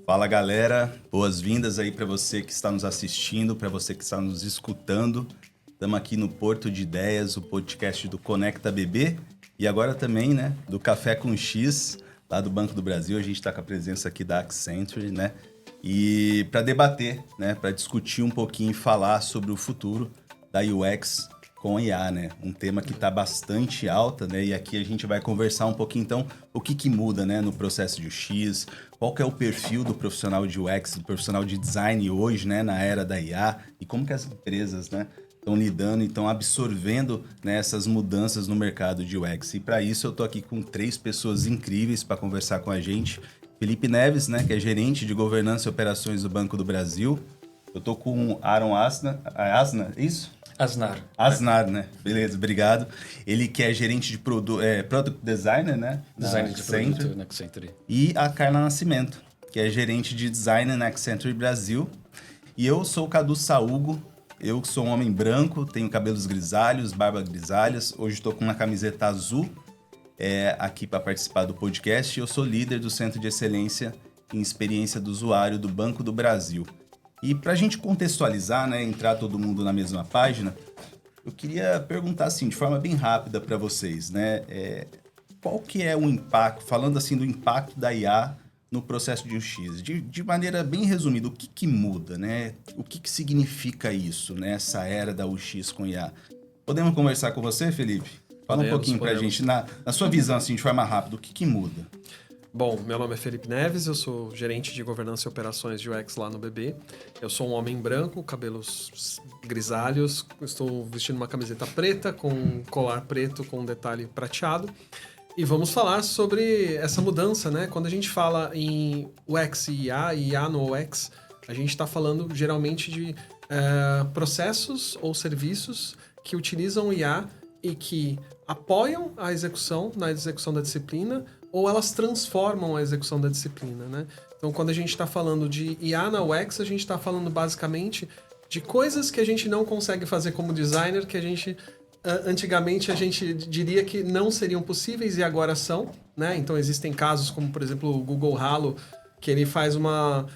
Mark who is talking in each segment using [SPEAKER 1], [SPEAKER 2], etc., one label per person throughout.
[SPEAKER 1] Fala galera, boas-vindas aí para você que está nos assistindo, para você que está nos escutando. Estamos aqui no Porto de Ideias, o podcast do Conecta BB e agora também, né, do Café com X, lá do Banco do Brasil. A gente está com a presença aqui da Accenture, né, e para debater, né, para discutir um pouquinho e falar sobre o futuro da UX com IA, né, um tema que está bastante alta, né, e aqui a gente vai conversar um pouquinho, então, o que muda, né, no processo de UX, qual que é o perfil do profissional de UX, do profissional de design hoje, né, na era da IA, e como que as empresas, né, estão lidando, estão absorvendo, né, essas mudanças no mercado de UX. E para isso eu estou aqui com 3 pessoas incríveis para conversar com a gente. Felipe Neves, né, que é gerente de governança e operações do Banco do Brasil. Eu estou com o Aaron Asna, isso? Asnar, né? Beleza, obrigado. Ele que é gerente de Product Designer, né?
[SPEAKER 2] Design de produto na Accenture.
[SPEAKER 1] E a Carla Nascimento, que é gerente de Design na Accenture Brasil. E eu sou o Cadu Saúgo, eu sou um homem branco, tenho cabelos grisalhos, barba grisalhas. Hoje estou com uma camiseta azul aqui para participar do podcast. Eu sou líder do Centro de Excelência em Experiência do Usuário do Banco do Brasil. E para a gente contextualizar, né, entrar todo mundo na mesma página, eu queria perguntar assim, de forma bem rápida para vocês, né, qual que é o impacto, falando assim do impacto da IA no processo de UX, de maneira bem resumida, o que muda, né, o que significa isso, né, essa era da UX com IA? Podemos conversar com você, Felipe? Fala um pouquinho para a gente, na sua visão, assim, de forma rápida, o que muda?
[SPEAKER 3] Bom, meu nome é Felipe Neves, eu sou gerente de governança e operações de UX lá no BB. Eu sou um homem branco, cabelos grisalhos, estou vestindo uma camiseta preta com um colar preto com um detalhe prateado. E vamos falar sobre essa mudança, né? Quando a gente fala em UX e IA no UX, a gente está falando geralmente de processos ou serviços que utilizam IA e que apoiam a execução na execução da disciplina ou elas transformam a execução da disciplina, né? Então, quando a gente está falando de IA na UX, a gente está falando basicamente de coisas que a gente não consegue fazer como designer, que a gente, antigamente, a gente diria que não seriam possíveis e agora são, né? Então, existem casos como, por exemplo, o Google Halo, que ele faz uma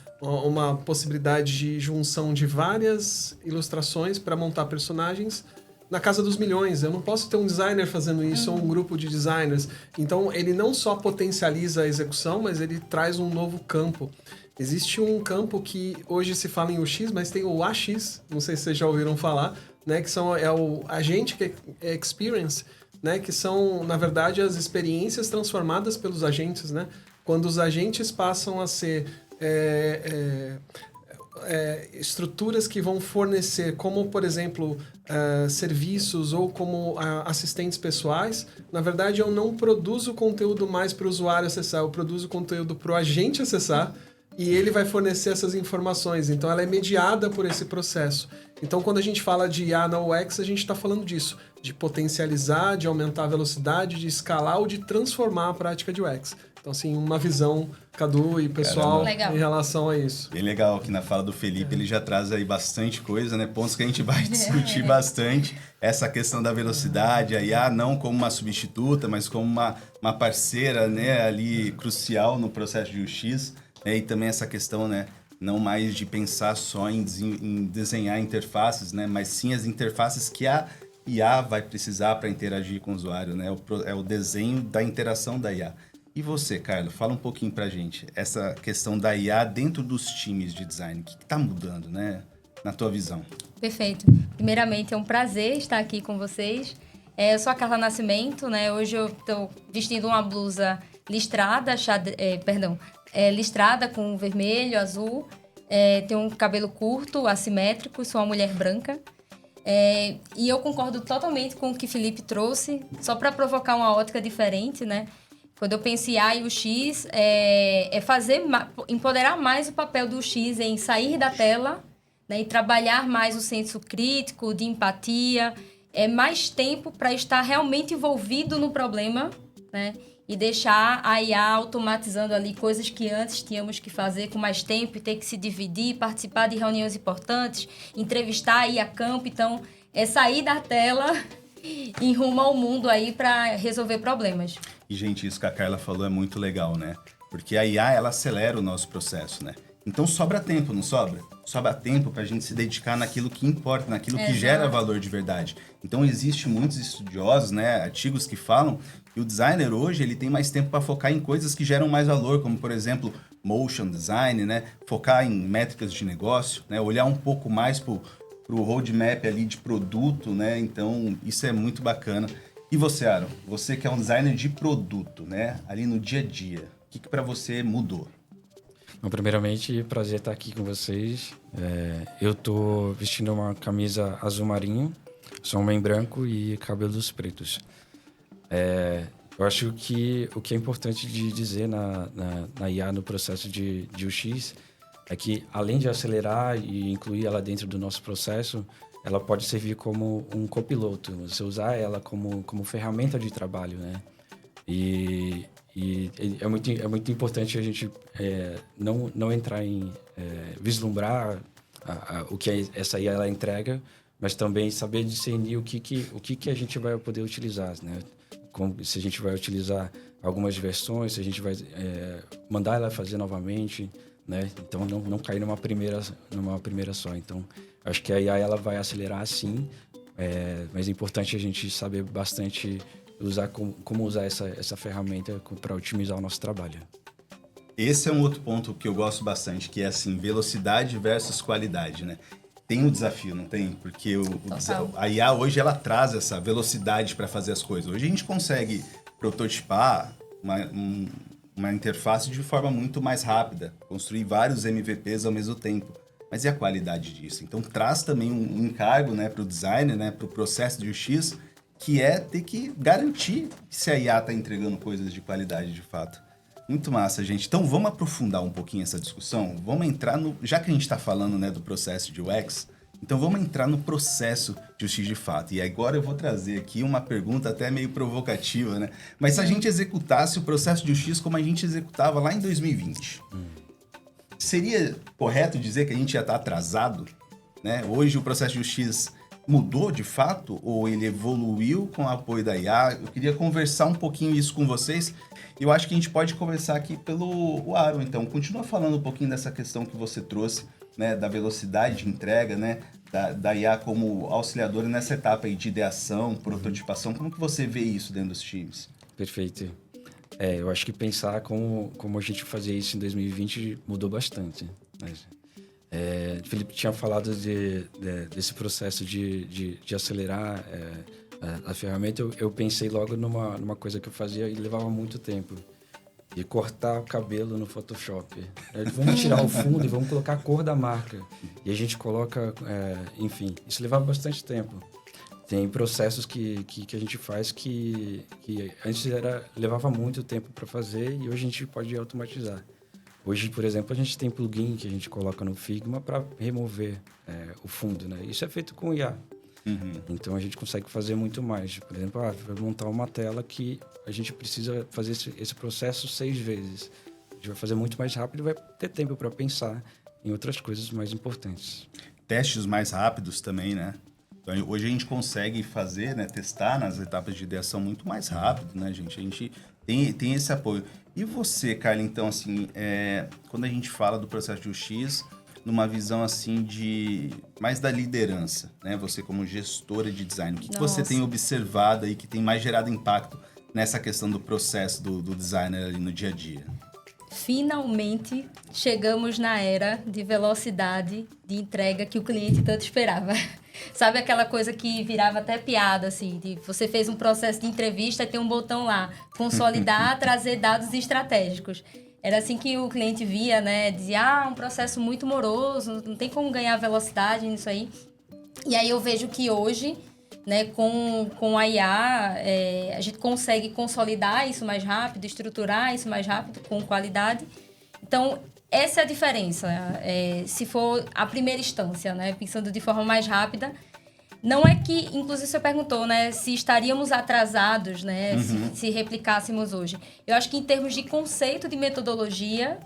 [SPEAKER 3] possibilidade de junção de várias ilustrações para montar personagens na casa dos milhões. Eu não posso ter um designer fazendo isso ou um grupo de designers. Então, ele não só potencializa a execução, mas ele traz um novo campo. Existe um campo que hoje se fala em UX, mas tem o AX, não sei se vocês já ouviram falar, né, que é o Agent Experience, né, que são, na verdade, as experiências transformadas pelos agentes, né? Quando os agentes passam a ser estruturas que vão fornecer, como, por exemplo, serviços ou como assistentes pessoais, na verdade, eu não produzo conteúdo mais para o usuário acessar, eu produzo conteúdo para o agente acessar e ele vai fornecer essas informações. Então, ela é mediada por esse processo. Então, quando a gente fala de IA na UX, a gente está falando disso, de potencializar, de aumentar a velocidade, de escalar ou de transformar a prática de UX. Então, assim, uma visão, Cadu e pessoal, em relação a isso.
[SPEAKER 1] Bem legal aqui na fala do Felipe, ele já traz aí bastante coisa, né? Pontos que a gente vai discutir bastante. Essa questão da velocidade, a IA não como uma substituta, mas como uma parceira, né, ali crucial no processo de UX. Né? E também essa questão, né, não mais de pensar só em desenhar interfaces, né, mas sim as interfaces que a IA vai precisar para interagir com o usuário, né? É o desenho da interação da IA. E você, Carla, fala um pouquinho pra gente, essa questão da IA dentro dos times de design, o que está mudando, né, na tua visão?
[SPEAKER 4] Perfeito. Primeiramente, é um prazer estar aqui com vocês. Eu sou a Carla Nascimento, né? Hoje eu estou vestindo uma blusa listrada, listrada com vermelho, azul. Tenho um cabelo curto, assimétrico, sou uma mulher branca. E eu concordo totalmente com o que Felipe trouxe, só para provocar uma ótica diferente, né? Quando eu penso em IA e UX, empoderar mais o papel do UX em sair da tela, né, e trabalhar mais o senso crítico, de empatia, mais tempo para estar realmente envolvido no problema, né, e deixar a IA automatizando ali coisas que antes tínhamos que fazer com mais tempo e ter que se dividir, participar de reuniões importantes, entrevistar, ir a campo. Então, sair da tela em rumo ao mundo aí para resolver problemas.
[SPEAKER 1] E, gente, isso que a Carla falou é muito legal, né? Porque a IA, ela acelera o nosso processo, né? Então sobra tempo, não sobra? Sobra tempo para a gente se dedicar naquilo que importa, naquilo que gera valor de verdade. Então existe muitos estudiosos, né, artigos que falam que o designer hoje ele tem mais tempo para focar em coisas que geram mais valor, como por exemplo motion design, né, focar em métricas de negócio, né, olhar um pouco mais para o roadmap ali de produto, né? Então isso é muito bacana. E você, Aaron, você que é um designer de produto, né, ali no dia a dia, o que para você mudou?
[SPEAKER 2] Bom, primeiramente, prazer estar aqui com vocês. Eu tô vestindo uma camisa azul marinho, sou um homem branco e cabelos pretos. Eu acho que o que é importante de dizer na IA, no processo de UX, é que além de acelerar e incluir ela dentro do nosso processo, ela pode servir como um copiloto, você usar ela como ferramenta de trabalho, né? E é muito importante a gente não entrar em vislumbrar o que essa IA ela entrega, mas também saber discernir o que a gente vai poder utilizar, né? Se a gente vai utilizar algumas versões, se a gente vai mandar ela fazer novamente, né? Então não cair numa primeira só. Então acho que a IA ela vai acelerar sim, mas é importante a gente saber bastante usar como usar essa ferramenta para otimizar o nosso trabalho.
[SPEAKER 1] Esse é um outro ponto que eu gosto bastante, que é assim, velocidade versus qualidade, né? Tem um desafio, não tem? Porque a IA hoje ela traz essa velocidade para fazer as coisas. Hoje a gente consegue prototipar uma interface de forma muito mais rápida, construir vários MVPs ao mesmo tempo. Mas e a qualidade disso? Então traz também um encargo, né, para o designer, né, para o processo de UX, que é ter que garantir se a IA está entregando coisas de qualidade de fato. Muito massa, gente. Então vamos aprofundar um pouquinho essa discussão. Vamos entrar no... Já que a gente está falando, né, do processo de UX, então vamos entrar no processo de UX de fato. E agora eu vou trazer aqui uma pergunta até meio provocativa, né? Mas se a gente executasse o processo de UX como a gente executava lá em 2020, seria correto dizer que a gente já está atrasado, né? Hoje o processo de UX mudou de fato ou ele evoluiu com o apoio da IA? Eu queria conversar um pouquinho isso com vocês. Eu acho que a gente pode conversar aqui pelo Aaron, então. Continua falando um pouquinho dessa questão que você trouxe, né, da velocidade de entrega, né, da IA como auxiliadora nessa etapa aí de ideação, prototipação. Como que você vê isso dentro dos times?
[SPEAKER 2] Perfeito. Eu acho que pensar como a gente fazia isso em 2020 mudou bastante, né? Felipe tinha falado desse processo de acelerar a ferramenta. Eu pensei logo numa coisa que eu fazia e levava muito tempo. De cortar o cabelo no Photoshop. Vamos tirar o fundo e vamos colocar a cor da marca. E a gente coloca... enfim, isso levava bastante tempo. Tem processos que a gente faz que antes levava muito tempo para fazer e hoje a gente pode automatizar. Hoje, por exemplo, a gente tem plugin que a gente coloca no Figma para remover o fundo, né? Isso é feito com IA.
[SPEAKER 1] Uhum.
[SPEAKER 2] Então, a gente consegue fazer muito mais. Por exemplo, vai montar uma tela que a gente precisa fazer esse processo 6 vezes. A gente vai fazer muito mais rápido e vai ter tempo para pensar em outras coisas mais importantes.
[SPEAKER 1] Testes mais rápidos também, né? Então, hoje a gente consegue fazer, né, testar nas etapas de ideação muito mais rápido, né, gente? A gente tem esse apoio. E você, Carla, então, assim, quando a gente fala do processo de UX, numa visão, assim, mais da liderança, né? Você como gestora de design, o que você tem observado aí que tem mais gerado impacto nessa questão do processo do designer ali no dia a dia?
[SPEAKER 4] Finalmente chegamos na era de velocidade de entrega que o cliente tanto esperava. Sabe aquela coisa que virava até piada, assim, de você fez um processo de entrevista e tem um botão lá, consolidar, trazer dados estratégicos. Era assim que o cliente via, né? Dizia, um processo muito moroso, não tem como ganhar velocidade nisso aí. E aí eu vejo que hoje, né, com a IA, a gente consegue consolidar isso mais rápido, estruturar isso mais rápido, com qualidade. Então, essa é a diferença. Se for a primeira instância, né, pensando de forma mais rápida, não é que, inclusive você perguntou, né, se estaríamos atrasados, né, se replicássemos hoje. Eu acho que em termos de conceito de metodologia,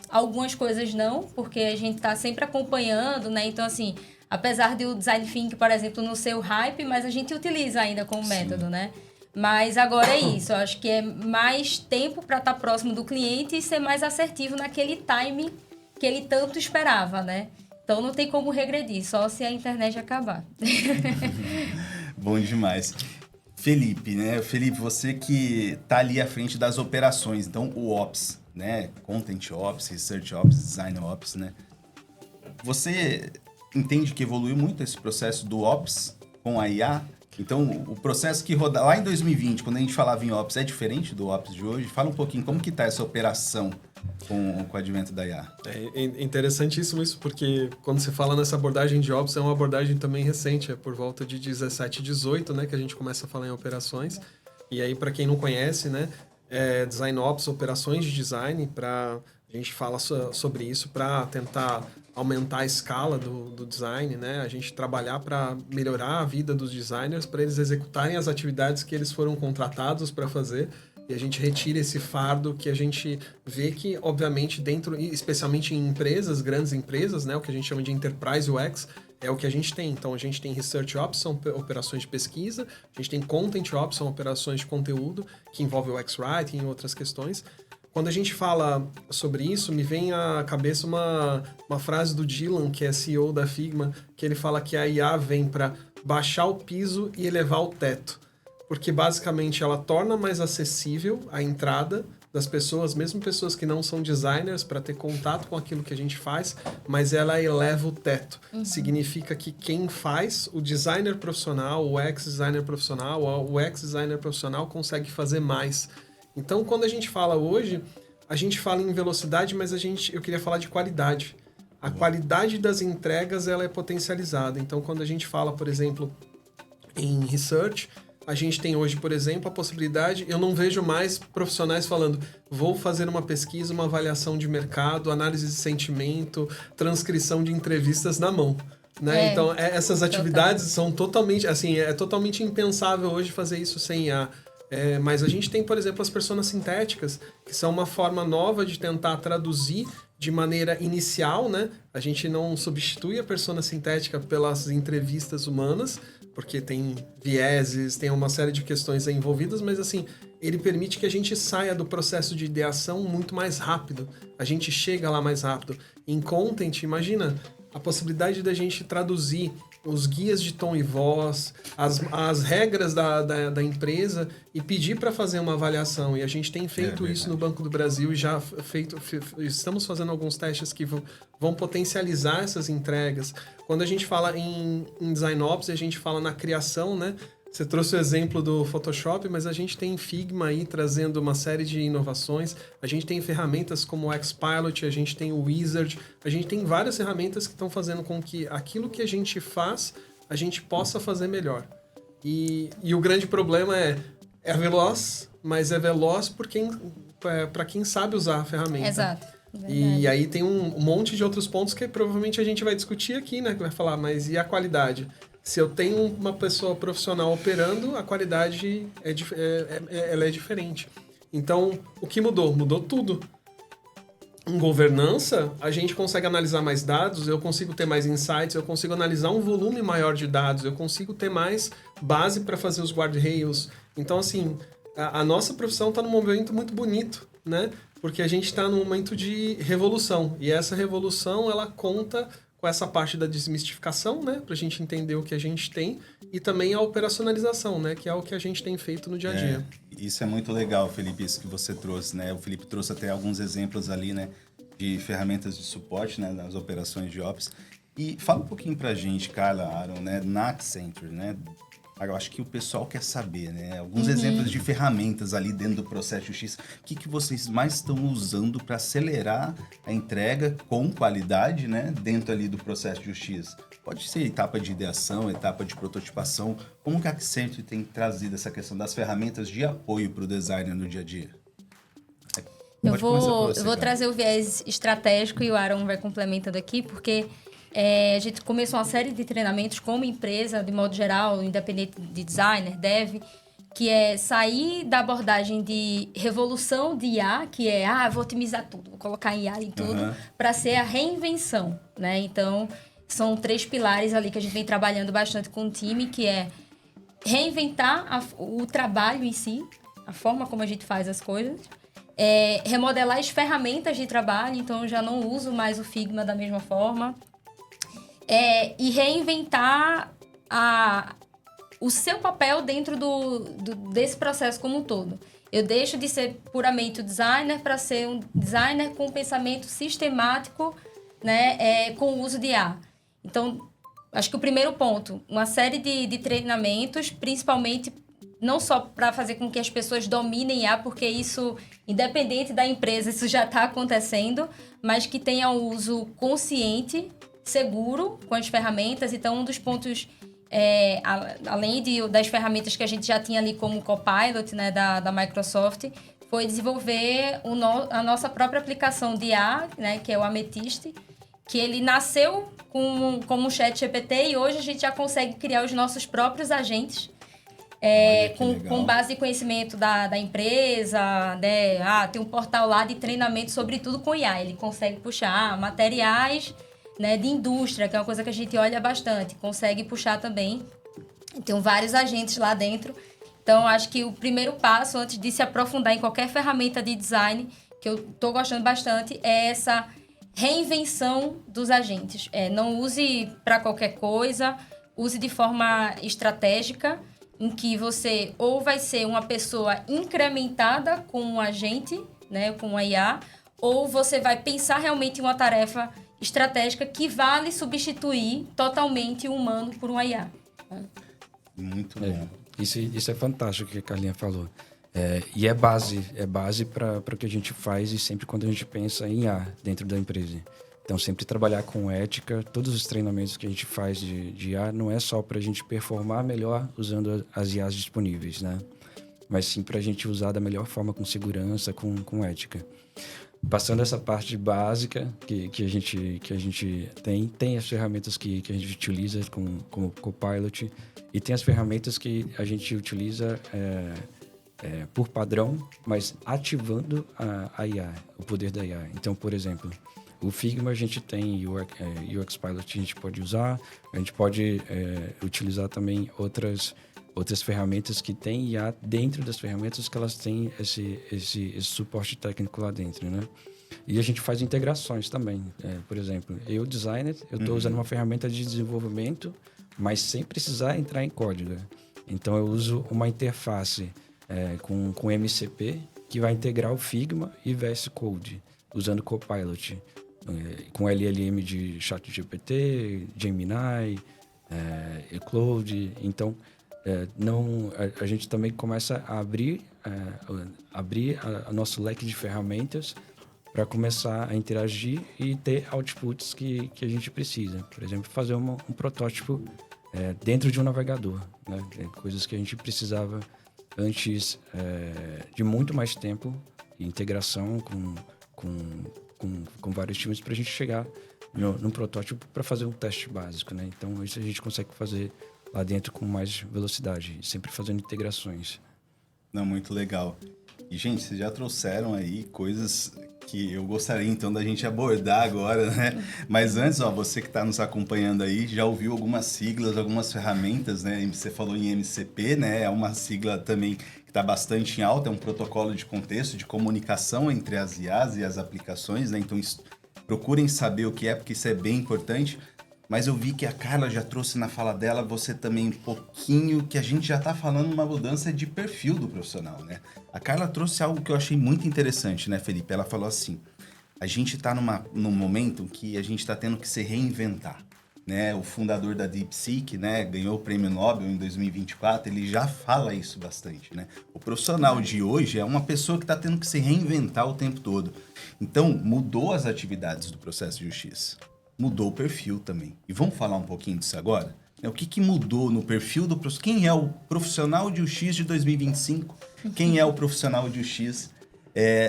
[SPEAKER 4] algumas coisas não, porque a gente está sempre acompanhando, né, então assim, apesar de o design thinking, por exemplo, não ser o hype, mas a gente utiliza ainda como método, né? Mas agora é isso, eu acho que é mais tempo para estar próximo do cliente e ser mais assertivo naquele time que ele tanto esperava, né? Então não tem como regredir, só se a internet acabar.
[SPEAKER 1] Bom demais. Felipe, né? Felipe, você que tá ali à frente das operações, então o Ops, né? Content Ops, Research Ops, Design Ops, né? Você entende que evoluiu muito esse processo do Ops com a IA? Então, o processo que roda lá em 2020, quando a gente falava em Ops, é diferente do Ops de hoje? Fala um pouquinho como que tá essa operação com o advento da IA.
[SPEAKER 3] É interessantíssimo isso, porque quando se fala nessa abordagem de Ops, é uma abordagem também recente, é por volta de 17, 18, né, que a gente começa a falar em operações. E aí, para quem não conhece, né, Design Ops, operações de design, a gente fala sobre isso para tentar aumentar a escala do design, né? A gente trabalhar para melhorar a vida dos designers, para eles executarem as atividades que eles foram contratados para fazer. E a gente retira esse fardo que a gente vê que, obviamente, dentro, especialmente em empresas, grandes empresas, né? O que a gente chama de Enterprise UX, é o que a gente tem. Então, a gente tem Research Ops, são operações de pesquisa. A gente tem Content Ops, são operações de conteúdo, que envolve o UX Writing e outras questões. Quando a gente fala sobre isso, me vem à cabeça uma frase do Dylan, que é CEO da Figma, que ele fala que a IA vem para baixar o piso e elevar o teto. Porque, basicamente, ela torna mais acessível a entrada das pessoas, mesmo pessoas que não são designers, para ter contato com aquilo que a gente faz, mas ela eleva o teto. Significa que quem faz, o designer profissional, o ex-designer profissional, o ex-designer profissional consegue fazer mais. Então, quando a gente fala hoje, a gente fala em velocidade, mas eu queria falar de qualidade. A qualidade das entregas, ela é potencializada. Então, quando a gente fala, por exemplo, em research, a gente tem hoje, por exemplo, a possibilidade... Eu não vejo mais profissionais falando, vou fazer uma pesquisa, uma avaliação de mercado, análise de sentimento, transcrição de entrevistas na mão. Né? Então, essas atividades são totalmente... Assim, é totalmente impensável hoje fazer isso sem IA. Mas a gente tem, por exemplo, as personas sintéticas, que são uma forma nova de tentar traduzir de maneira inicial, né? A gente não substitui a persona sintética pelas entrevistas humanas, porque tem vieses, tem uma série de questões envolvidas, mas assim, ele permite que a gente saia do processo de ideação muito mais rápido. A gente chega lá mais rápido. Em Content, imagina a possibilidade da gente traduzir os guias de tom e voz, as regras da empresa e pedir para fazer uma avaliação. E a gente tem feito isso no Banco do Brasil e já estamos fazendo alguns testes que vão potencializar essas entregas. Quando a gente fala em Design Ops, a gente fala na criação, né? Você trouxe o exemplo do Photoshop, mas a gente tem Figma aí trazendo uma série de inovações. A gente tem ferramentas como o Xpilot, a gente tem o Wizard, a gente tem várias ferramentas que estão fazendo com que aquilo que a gente faz, a gente possa fazer melhor. E o grande problema é veloz, mas é veloz para quem sabe usar a ferramenta.
[SPEAKER 4] Exato.
[SPEAKER 3] E aí tem um monte de outros pontos que provavelmente a gente vai discutir aqui, né? Que vai falar, mas e a qualidade? Se eu tenho uma pessoa profissional operando, a qualidade ela é diferente. Então, o que mudou? Mudou tudo. Em governança, a gente consegue analisar mais dados, eu consigo ter mais insights, eu consigo analisar um volume maior de dados, eu consigo ter mais base para fazer os guardrails. Então, assim, a nossa profissão está num momento muito bonito, né? Porque a gente está num momento de revolução. E essa revolução, ela conta com essa parte da desmistificação, né? Para a gente entender o que a gente tem. E também a operacionalização, né? Que é o que a gente tem feito no dia a dia.
[SPEAKER 1] Isso é muito legal, Felipe, isso que você trouxe, né? O Felipe trouxe até alguns exemplos ali, né? De ferramentas de suporte, né? Nas operações de Ops. E fala um pouquinho pra gente, Carla, Aaron, né? Na Accenture, né? Eu acho que o pessoal quer saber, né? Alguns exemplos de ferramentas ali dentro do processo X. O que vocês mais estão usando para acelerar a entrega com qualidade, né? Dentro ali do processo X. Pode ser etapa de ideação, etapa de prototipação. Como que a Accenture tem trazido essa questão das ferramentas de apoio para o designer no dia a dia?
[SPEAKER 4] Eu vou trazer o viés estratégico e o Aaron vai complementando aqui, porque... a gente começou uma série de treinamentos como empresa, de modo geral, independente de designer, dev, que é sair da abordagem de revolução de IA, que é, vou otimizar tudo, vou colocar IA em tudo, para ser a reinvenção, né? Então, são 3 pilares ali que a gente vem trabalhando bastante com o time, que é reinventar o trabalho em si, a forma como a gente faz as coisas, remodelar as ferramentas de trabalho, então eu já não uso mais o Figma da mesma forma, e reinventar o seu papel dentro desse processo como um todo. Eu deixo de ser puramente o designer para ser um designer com um pensamento sistemático, né, com o uso de IA. Então, acho que o primeiro ponto, uma série de treinamentos, principalmente não só para fazer com que as pessoas dominem IA, porque isso, independente da empresa, isso já está acontecendo, mas que tenha um uso consciente, seguro com as ferramentas. Então, um dos pontos, além das ferramentas que a gente já tinha ali como Copilot, né, da Microsoft, foi desenvolver a nossa própria aplicação de IA, né, que é o Amethyst, que ele nasceu como um chat GPT e hoje a gente já consegue criar os nossos próprios agentes com base em conhecimento da empresa, né? Tem um portal lá de treinamento sobre tudo com IA. Ele consegue puxar materiais, né, de indústria, que é uma coisa que a gente olha bastante. Consegue puxar também. Tem vários agentes lá dentro. Então, acho que o primeiro passo, antes de se aprofundar em qualquer ferramenta de design, que eu estou gostando bastante, é essa reinvenção dos agentes. Não use para qualquer coisa, use de forma estratégica, em que você ou vai ser uma pessoa incrementada com um agente, né, com a IA, ou você vai pensar realmente em uma tarefa estratégica que vale substituir totalmente o humano por uma IA.
[SPEAKER 1] Muito bom.
[SPEAKER 2] Isso é fantástico que a Carlinha falou. E é base para o que a gente faz e sempre quando a gente pensa em IA dentro da empresa. Então, sempre trabalhar com ética. Todos os treinamentos que a gente faz de IA não é só para a gente performar melhor usando as IAs disponíveis, né? Mas sim para a gente usar da melhor forma, com segurança, com ética. Passando essa parte básica que a gente tem as ferramentas que a gente utiliza como Copilot e tem as ferramentas que a gente utiliza por padrão, mas ativando a IA, o poder da IA. Então, por exemplo, o Figma a gente tem UX Pilot, a gente pode usar, a gente pode utilizar também outras ferramentas que tem IA dentro das ferramentas que elas têm esse suporte técnico lá dentro, né? E a gente faz integrações também. Por exemplo, eu, designer, eu estou usando uma ferramenta de desenvolvimento, mas sem precisar entrar em código. Então, eu uso uma interface com MCP que vai integrar o Figma e VS Code, usando Copilot, com LLM de ChatGPT, Gemini, Claude. Então, a gente também começa a abrir o nosso leque de ferramentas para começar a interagir e ter outputs que a gente precisa. Por exemplo, fazer um protótipo dentro de um navegador, né? Coisas que a gente precisava antes de muito mais tempo e integração com vários times para a gente chegar num protótipo para fazer um teste básico, né? Então, isso a gente consegue fazer lá dentro com mais velocidade, sempre fazendo integrações.
[SPEAKER 1] Não, muito legal. E, gente, vocês já trouxeram aí coisas que eu gostaria, então, da gente abordar agora, né? Mas antes, você que está nos acompanhando aí, já ouviu algumas siglas, algumas ferramentas, né? Você falou em MCP, né? É uma sigla também que está bastante em alta, é um protocolo de contexto, de comunicação entre as IAs e as aplicações, né? Então, procurem saber o que é, porque isso é bem importante. Mas eu vi que a Carla já trouxe na fala dela, você também um pouquinho, que a gente já está falando uma mudança de perfil do profissional, né? A Carla trouxe algo que eu achei muito interessante, né, Felipe? Ela falou assim, a gente está num momento que a gente está tendo que se reinventar, né? O fundador da DeepSeek, né, ganhou o Prêmio Nobel em 2024, ele já fala isso bastante, né? O profissional de hoje é uma pessoa que está tendo que se reinventar o tempo todo. Então, mudou as atividades do processo de UX. Mudou o perfil também. E vamos falar um pouquinho disso agora? O que mudou no perfil do profissional? Quem é o profissional de UX de 2025? Quem é o profissional de UX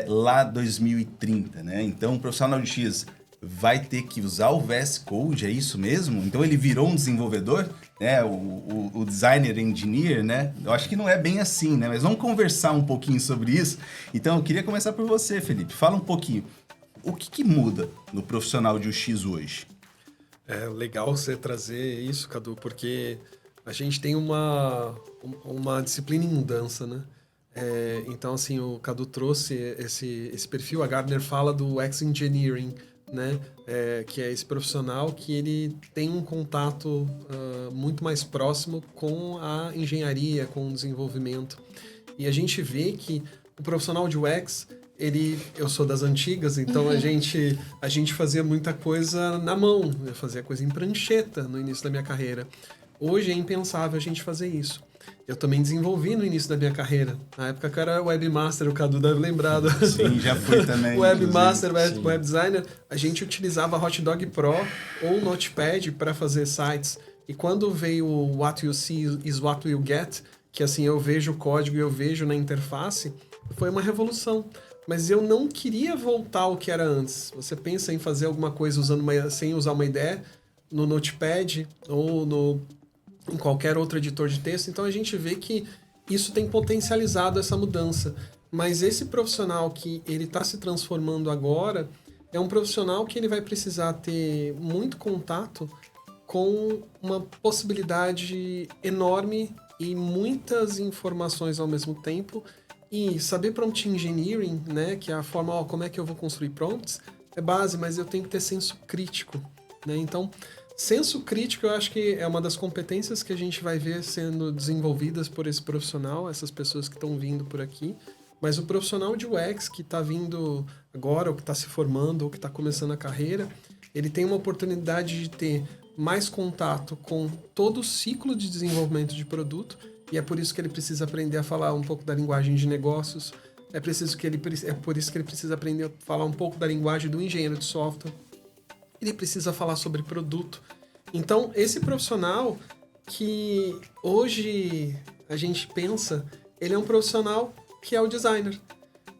[SPEAKER 1] lá 2030, né? Então, o profissional de UX vai ter que usar o VS Code, é isso mesmo? Então, ele virou um desenvolvedor, né? O designer engineer, né? Eu acho que não é bem assim, né? Mas vamos conversar um pouquinho sobre isso. Então, eu queria começar por você, Felipe. Fala um pouquinho. O que muda no profissional de UX hoje?
[SPEAKER 3] É legal você trazer isso, Cadu, porque a gente tem uma disciplina em mudança, né? Então, assim, o Cadu trouxe esse perfil, a Gardner fala do UX Engineering, né? Que é esse profissional que ele tem um contato muito mais próximo com a engenharia, com o desenvolvimento. E a gente vê que o profissional de UX, eu sou das antigas, então a gente fazia muita coisa na mão, eu fazia coisa em prancheta no início da minha carreira. Hoje é impensável a gente fazer isso. Eu também desenvolvi no início da minha carreira. Na época que eu era webmaster, o Cadu deve lembrar.
[SPEAKER 1] Sim, já fui também.
[SPEAKER 3] Webmaster, web designer. A gente utilizava Hotdog Pro ou Notepad para fazer sites. E quando veio o What You See is What You Get, que assim, eu vejo o código e eu vejo na interface, foi uma revolução. Mas eu não queria voltar ao que era antes. Você pensa em fazer alguma coisa sem usar uma ideia no Notepad ou em qualquer outro editor de texto, então a gente vê que isso tem potencializado essa mudança. Mas esse profissional que ele está se transformando agora é um profissional que ele vai precisar ter muito contato com uma possibilidade enorme e muitas informações ao mesmo tempo. E saber prompt engineering, né, que é a forma, como é que eu vou construir prompts, é base, mas eu tenho que ter senso crítico, né? Então, senso crítico, eu acho que é uma das competências que a gente vai ver sendo desenvolvidas por esse profissional, essas pessoas que estão vindo por aqui. Mas o profissional de UX que está vindo agora, ou que está se formando, ou que está começando a carreira, ele tem uma oportunidade de ter mais contato com todo o ciclo de desenvolvimento de produto, e é por isso que ele precisa aprender a falar um pouco da linguagem de negócios, é por isso que ele precisa aprender a falar um pouco da linguagem do engenheiro de software, ele precisa falar sobre produto. Então, esse profissional que hoje a gente pensa, ele é um profissional que é o designer.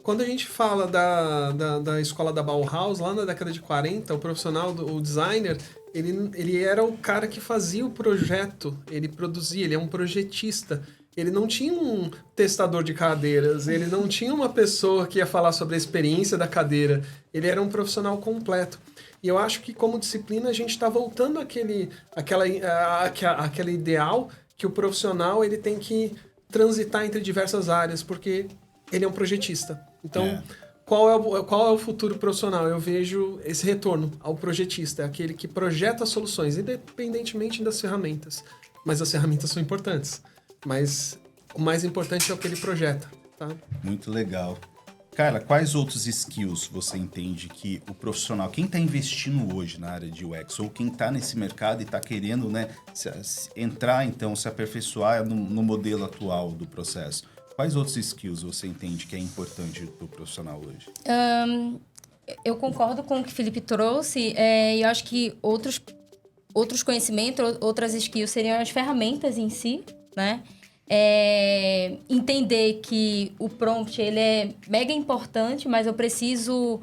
[SPEAKER 3] Quando a gente fala da escola da Bauhaus, lá na década de 40, o profissional, o designer, ele era o cara que fazia o projeto, ele produzia, ele é um projetista. Ele não tinha um testador de cadeiras, ele não tinha uma pessoa que ia falar sobre a experiência da cadeira, ele era um profissional completo. E eu acho que como disciplina a gente está voltando àquele ideal que o profissional ele tem que transitar entre diversas áreas, porque ele é um projetista. Então, qual é o futuro profissional? Eu vejo esse retorno ao projetista, aquele que projeta soluções, independentemente das ferramentas. Mas as ferramentas são importantes. Mas o mais importante é o que ele projeta, tá?
[SPEAKER 1] Muito legal. Cara, quais outros skills você entende que o profissional, quem está investindo hoje na área de UX, ou quem está nesse mercado e está querendo, né, entrar, então, se aperfeiçoar no modelo atual do processo, quais outros skills você entende que é importante para o profissional hoje?
[SPEAKER 4] Eu concordo com o que o Felipe trouxe, e eu acho que outros conhecimentos, outras skills seriam as ferramentas em si, né? Entender que o prompt ele é mega importante, mas eu preciso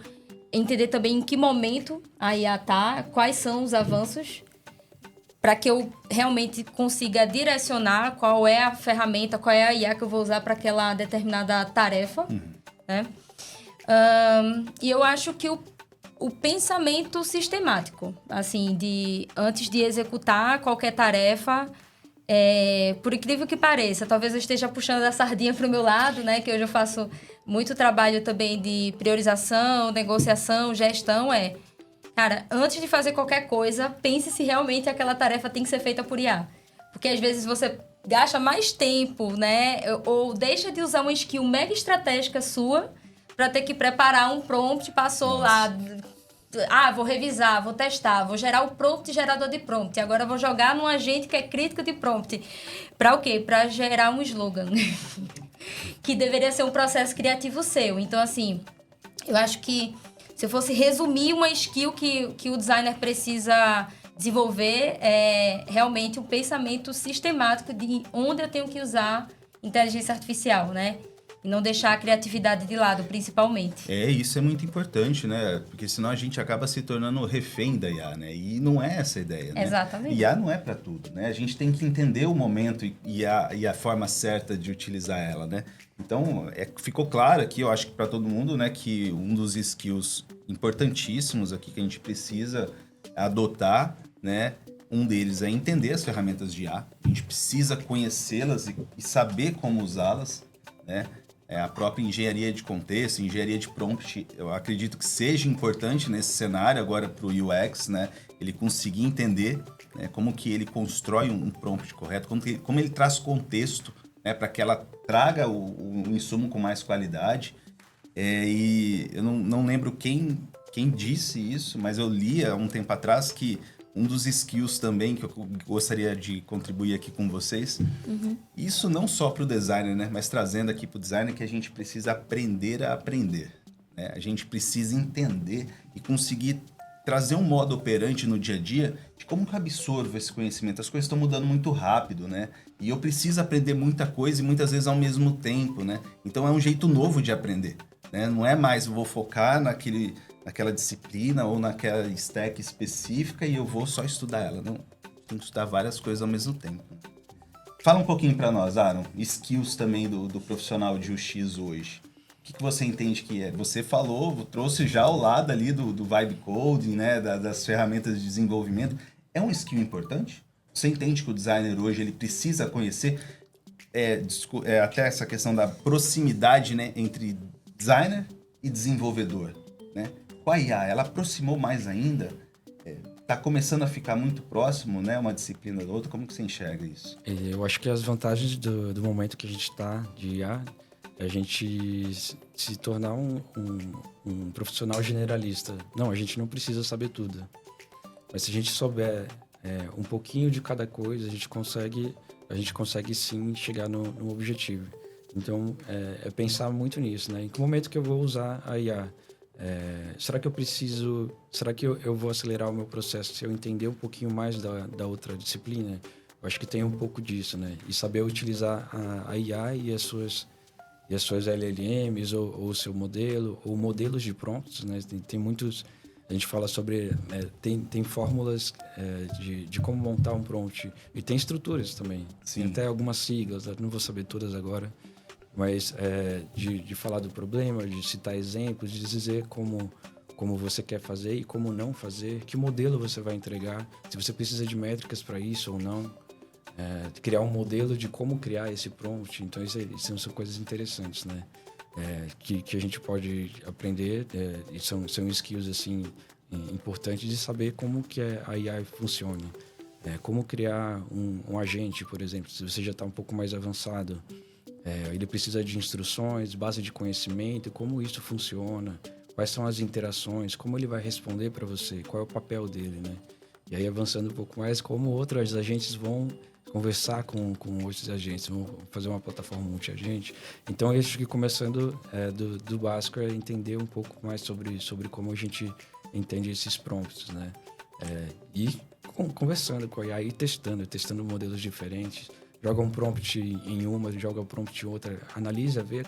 [SPEAKER 4] entender também em que momento a IA está, quais são os avanços, para que eu realmente consiga direcionar qual é a ferramenta, qual é a IA que eu vou usar para aquela determinada tarefa. Né? E eu acho que o pensamento sistemático, assim, antes de executar qualquer tarefa, por incrível que pareça, talvez eu esteja puxando a sardinha para o meu lado, né? Que hoje eu faço muito trabalho também de priorização, negociação, gestão. Cara, antes de fazer qualquer coisa, pense se realmente aquela tarefa tem que ser feita por IA. Porque às vezes você gasta mais tempo, né? Ou deixa de usar uma skill mega estratégica sua para ter que preparar um prompt, passou lá... vou revisar, vou testar, vou gerar o prompt gerador de prompt. Agora vou jogar num agente que é crítico de prompt. Para o quê? Para gerar um slogan. Que deveria ser um processo criativo seu. Então, assim, eu acho que se eu fosse resumir uma skill que o designer precisa desenvolver, é realmente um pensamento sistemático de onde eu tenho que usar inteligência artificial, né? E não deixar a criatividade de lado, principalmente.
[SPEAKER 1] Isso é muito importante, né? Porque senão a gente acaba se tornando refém da IA, né? E não é essa a ideia, né?
[SPEAKER 4] Exatamente.
[SPEAKER 1] IA não é para tudo, né? A gente tem que entender o momento e a forma certa de utilizar ela, né? Então, ficou claro aqui, eu acho que para todo mundo, né? Que um dos skills importantíssimos aqui que a gente precisa adotar, né? Um deles é entender as ferramentas de IA. A gente precisa conhecê-las e saber como usá-las, né? A própria engenharia de contexto, engenharia de prompt, eu acredito que seja importante nesse cenário agora para o UX, né? Ele conseguir entender, né, como que ele constrói um prompt correto, como ele traz contexto, né, para que ela traga o insumo com mais qualidade. E eu não lembro quem disse isso, mas eu li há um tempo atrás que um dos skills também que eu gostaria de contribuir aqui com vocês, isso não só para o designer, né, mas trazendo aqui para o designer, que a gente precisa aprender a aprender, né? A gente precisa entender e conseguir trazer um modo operante no dia a dia de como que eu absorvo esse conhecimento. As coisas estão mudando muito rápido, né? E eu preciso aprender muita coisa e muitas vezes ao mesmo tempo, né? Então é um jeito novo de aprender, né? Não é mais eu vou focar naquela disciplina ou naquela stack específica e eu vou só estudar ela. Não, tem que estudar várias coisas ao mesmo tempo. Fala um pouquinho para nós, Aaron, skills também do profissional de UX hoje. O que você entende que é? Você falou, trouxe já o lado ali do vibe coding, né, das ferramentas de desenvolvimento. É um skill importante? Você entende que o designer hoje ele precisa conhecer até essa questão da proximidade, né, entre designer e desenvolvedor, né? Com a IA, ela aproximou mais ainda? Está começando a ficar muito próximo, né, uma disciplina da outra? Como que você enxerga isso?
[SPEAKER 2] Eu acho que as vantagens do momento que a gente está de IA é a gente se tornar um profissional generalista. Não, a gente não precisa saber tudo. Mas se a gente souber um pouquinho de cada coisa, a gente consegue sim chegar no objetivo. Então, é pensar muito nisso, né? Em que momento que eu vou usar a IA? Será que eu vou acelerar o meu processo se eu entender um pouquinho mais da outra disciplina? Eu acho que tem um pouco disso, né? E saber utilizar a IA e as suas LLMs ou o seu modelo, ou modelos de prompts, né? Tem muitos... A gente fala sobre... tem fórmulas de como montar um prompt. E tem estruturas também.
[SPEAKER 1] Sim.
[SPEAKER 2] Tem até algumas siglas, não vou saber todas agora. Mas de falar do problema, de citar exemplos, de dizer como você quer fazer e como não fazer, que modelo você vai entregar, se você precisa de métricas para isso ou não. Criar um modelo de como criar esse prompt. Então, isso são coisas interessantes, né? Que a gente pode aprender e são skills assim importantes de saber como que a AI funciona. Como criar um agente, por exemplo, se você já está um pouco mais avançado. Ele precisa de instruções, base de conhecimento, como isso funciona, quais são as interações, como ele vai responder para você, qual é o papel dele, né? E aí, avançando um pouco mais, como outros agentes vão conversar com outros agentes, vão fazer uma plataforma multi-agente. Então, eu acho que começando do básico é entender um pouco mais sobre como a gente entende esses prompts, né? E conversando com a IA e testando modelos diferentes. Joga um prompt em uma, joga um prompt em outra, analisa, vê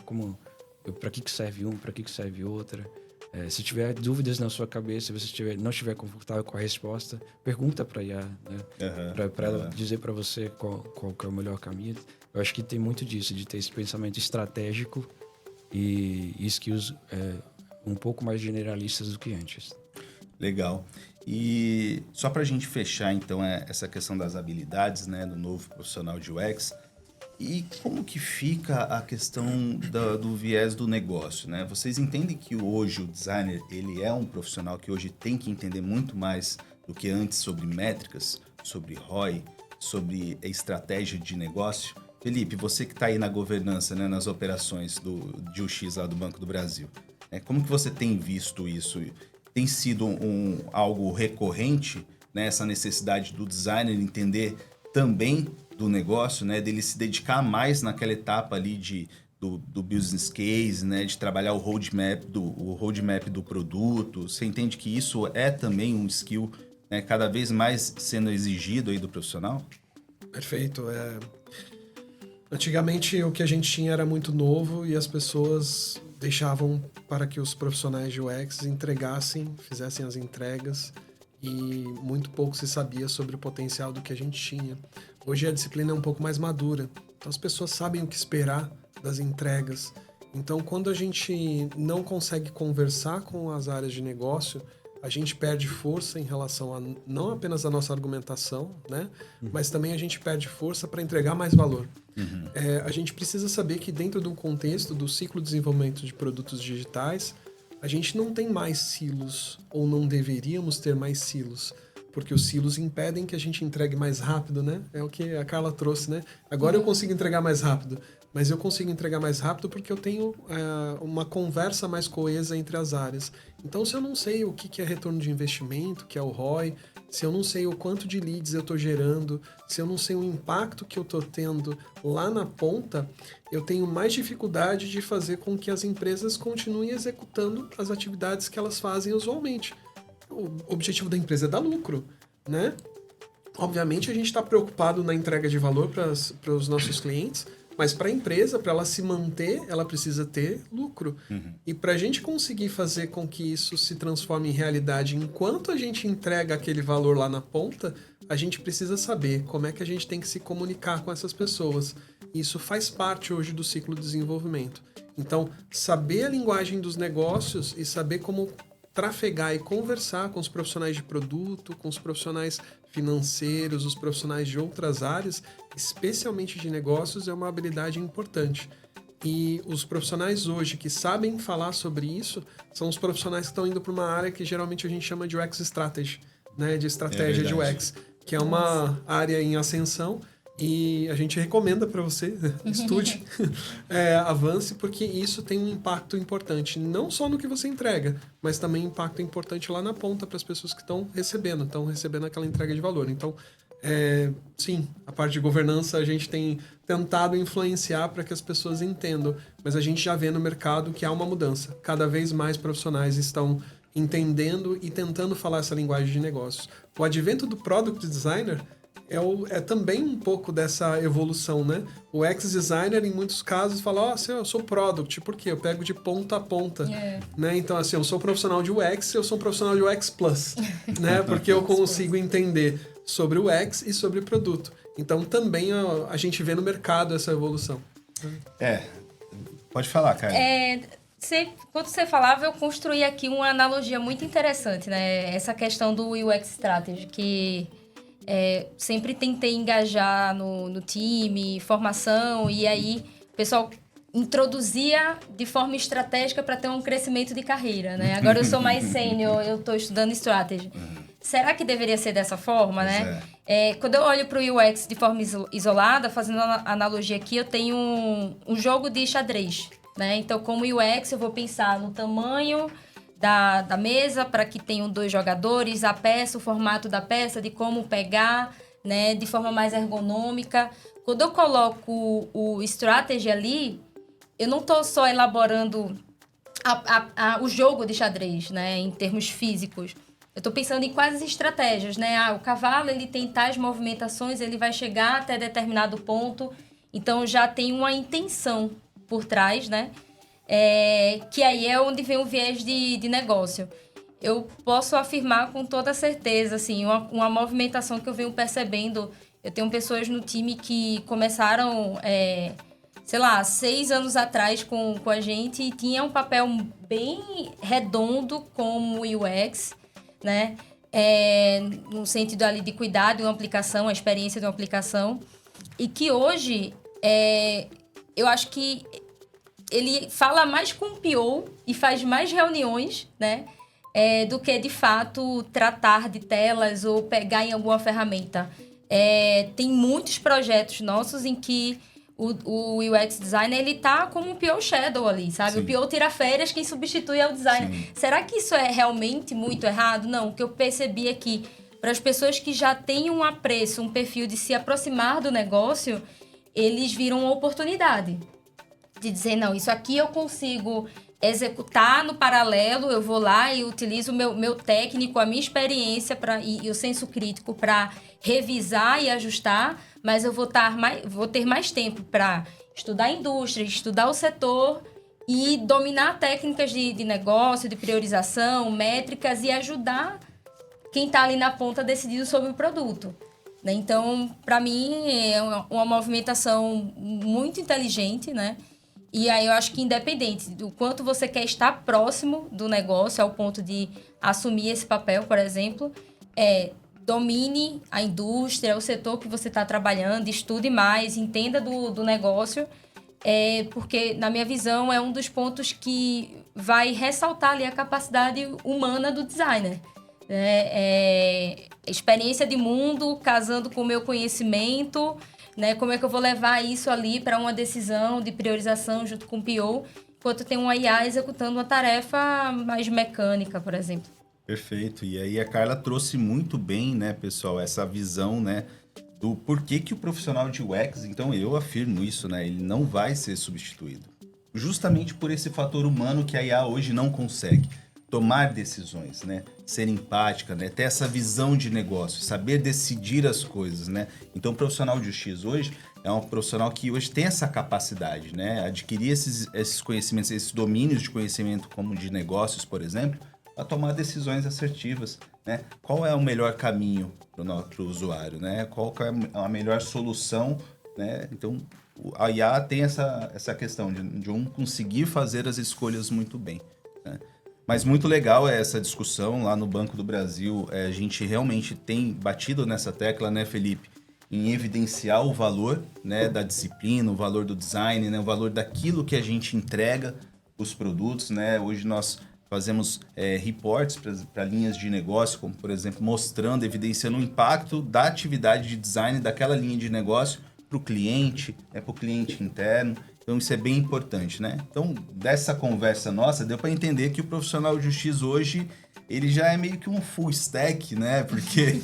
[SPEAKER 2] para que serve um, para que serve outra. Se tiver dúvidas na sua cabeça, se você não estiver confortável com a resposta, pergunta para a IA, né? Para ela dizer para você qual que é o melhor caminho. Eu acho que tem muito disso, de ter esse pensamento estratégico e skills um pouco mais generalistas do que antes.
[SPEAKER 1] Legal. E só para a gente fechar, então, essa questão das habilidades, né, do novo profissional de UX, e como que fica a questão do viés do negócio, né? Vocês entendem que hoje o designer, ele é um profissional que hoje tem que entender muito mais do que antes sobre métricas, sobre ROI, sobre a estratégia de negócio? Felipe, você que está aí na governança, né, nas operações de UX lá do Banco do Brasil, como que você tem visto isso? Tem sido algo recorrente, né, essa necessidade do designer entender também do negócio, né, dele se dedicar mais naquela etapa ali do business case, né, de trabalhar o roadmap do produto. Você entende que isso é também um skill, né, cada vez mais sendo exigido aí do profissional?
[SPEAKER 3] Perfeito. Antigamente o que a gente tinha era muito novo e as pessoas deixavam para que os profissionais de UX fizessem as entregas e muito pouco se sabia sobre o potencial do que a gente tinha. Hoje a disciplina é um pouco mais madura, então as pessoas sabem o que esperar das entregas. Então, quando a gente não consegue conversar com as áreas de negócio, a gente perde força em relação a não apenas a nossa argumentação, né? Mas também a gente perde força para entregar mais valor. A gente precisa saber que dentro de um contexto do ciclo de desenvolvimento de produtos digitais, a gente não tem mais silos, ou não deveríamos ter mais silos, porque os silos impedem que a gente entregue mais rápido, né? É o que a Carla trouxe, né? Agora eu consigo entregar mais rápido, mas eu consigo entregar mais rápido porque eu tenho uma conversa mais coesa entre as áreas. Então, se eu não sei o que é retorno de investimento, que é o ROI, se eu não sei o quanto de leads eu estou gerando, se eu não sei o impacto que eu estou tendo lá na ponta, eu tenho mais dificuldade de fazer com que as empresas continuem executando as atividades que elas fazem usualmente. O objetivo da empresa é dar lucro, né? Obviamente, a gente está preocupado na entrega de valor para os nossos clientes, mas para a empresa, para ela se manter, ela precisa ter lucro. E para a gente conseguir fazer com que isso se transforme em realidade enquanto a gente entrega aquele valor lá na ponta, a gente precisa saber como é que a gente tem que se comunicar com essas pessoas. Isso faz parte hoje do ciclo de desenvolvimento. Então, saber a linguagem dos negócios e saber como trafegar e conversar com os profissionais de produto, com os profissionais financeiros, os profissionais de outras áreas, especialmente de negócios, é uma habilidade importante. E os profissionais hoje que sabem falar sobre isso são os profissionais que estão indo para uma área que geralmente a gente chama de UX Strategy, né? De estratégia de UX, que é uma área em ascensão. E a gente recomenda para você, estude, avance, porque isso tem um impacto importante, não só no que você entrega, mas também impacto importante lá na ponta para as pessoas que estão recebendo aquela entrega de valor. Então, sim, a parte de governança a gente tem tentado influenciar para que as pessoas entendam, mas a gente já vê no mercado que há uma mudança. Cada vez mais profissionais estão entendendo e tentando falar essa linguagem de negócios. O advento do Product Designer é também um pouco dessa evolução, né? O UX-designer, em muitos casos, fala, eu sou product, por quê? Eu pego de ponta a ponta, né? Então, assim, eu sou profissional de UX, eu sou um profissional de UX+, né? Porque eu consigo entender sobre o UX e sobre o produto. Então, também a gente vê no mercado essa evolução.
[SPEAKER 1] Pode falar, cara.
[SPEAKER 4] Quando você falava, eu construí aqui uma analogia muito interessante, né? Essa questão do UX Strategy, que... sempre tentei engajar no time, formação, e aí o pessoal introduzia de forma estratégica para ter um crescimento de carreira, né? Agora eu sou mais sênior, eu estou estudando strategy. Será que deveria ser dessa forma, né? Quando eu olho para o UX de forma isolada, fazendo analogia aqui, eu tenho um jogo de xadrez, né? Então, como UX, eu vou pensar no tamanho da mesa para que tenham 2 jogadores, a peça, o formato da peça, de como pegar, né, de forma mais ergonômica. Quando eu coloco o strategy ali, eu não estou só elaborando o jogo de xadrez, né, em termos físicos. Eu estou pensando em quais estratégias, né? O cavalo, ele tem tais movimentações, ele vai chegar até determinado ponto. Então, já tem uma intenção por trás, né? Que aí é onde vem o viés de negócio. Eu posso afirmar com toda certeza, assim, uma movimentação que eu venho percebendo. Eu tenho pessoas no time que começaram, 6 anos atrás com a gente e tinha um papel bem redondo como UX, né? No sentido ali de cuidar de uma aplicação, a experiência de uma aplicação. E que hoje, eu acho que ele fala mais com o PO e faz mais reuniões, né? Do que, de fato, tratar de telas ou pegar em alguma ferramenta. Tem muitos projetos nossos em que o UX designer, ele tá como um PO shadow ali, sabe? Sim. O PO tira férias, quem substitui é o designer. Sim. Será que isso é realmente muito errado? Não, o que eu percebi é que para as pessoas que já têm um apreço, um perfil de se aproximar do negócio, eles viram uma oportunidade de dizer, não, isso aqui eu consigo executar no paralelo, eu vou lá e utilizo o meu técnico, a minha experiência e o senso crítico para revisar e ajustar, mas eu vou ter mais tempo para estudar a indústria, estudar o setor e dominar técnicas de negócio, de priorização, métricas e ajudar quem está ali na ponta decidindo sobre o produto. Então, para mim, é uma movimentação muito inteligente, né? E aí eu acho que independente do quanto você quer estar próximo do negócio, ao ponto de assumir esse papel, por exemplo, domine a indústria, o setor que você está trabalhando, estude mais, entenda do negócio, porque, na minha visão, é um dos pontos que vai ressaltar ali a capacidade humana do designer. Experiência de mundo casando com o meu conhecimento, né? Como é que eu vou levar isso ali para uma decisão de priorização junto com o PO, enquanto tem um IA executando uma tarefa mais mecânica, por exemplo.
[SPEAKER 1] Perfeito. E aí a Carla trouxe muito bem, né, pessoal, essa visão, né, do porquê que o profissional de UX, então eu afirmo isso, né, ele não vai ser substituído. Justamente por esse fator humano que a IA hoje não consegue. Tomar decisões, né? Ser empática, né? Ter essa visão de negócio, saber decidir as coisas, né? Então, o profissional de UX hoje é um profissional que hoje tem essa capacidade, né? Adquirir esses conhecimentos, esses domínios de conhecimento, como de negócios, por exemplo, para tomar decisões assertivas, né? Qual é o melhor caminho para o usuário, né? Qual é a melhor solução, né? Então, a IA tem essa questão de conseguir fazer as escolhas muito bem, né? Mas muito legal essa discussão lá no Banco do Brasil. A gente realmente tem batido nessa tecla, né, Felipe? Em evidenciar o valor, né, da disciplina, o valor do design, né, o valor daquilo que a gente entrega os produtos, né? Hoje nós fazemos reports para linhas de negócio, como, por exemplo, mostrando, evidenciando o impacto da atividade de design daquela linha de negócio para o cliente, para o cliente interno. Então, isso é bem importante, né? Então, dessa conversa nossa, deu para entender que o profissional de UX hoje, ele já é meio que um full stack, né? Porque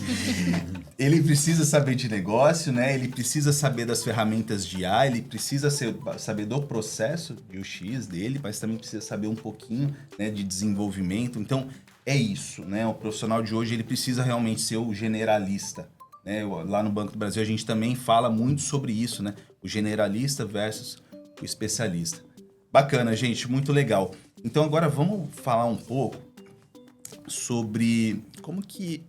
[SPEAKER 1] ele precisa saber de negócio, né? Ele precisa saber das ferramentas de IA, ele precisa saber do processo de UX dele, mas também precisa saber um pouquinho, né, de desenvolvimento. Então, é isso, né? O profissional de hoje, ele precisa realmente ser o generalista, né? Lá no Banco do Brasil, a gente também fala muito sobre isso, né? O generalista versus o especialista. Bacana, gente, muito legal. Então agora vamos falar um pouco sobre como que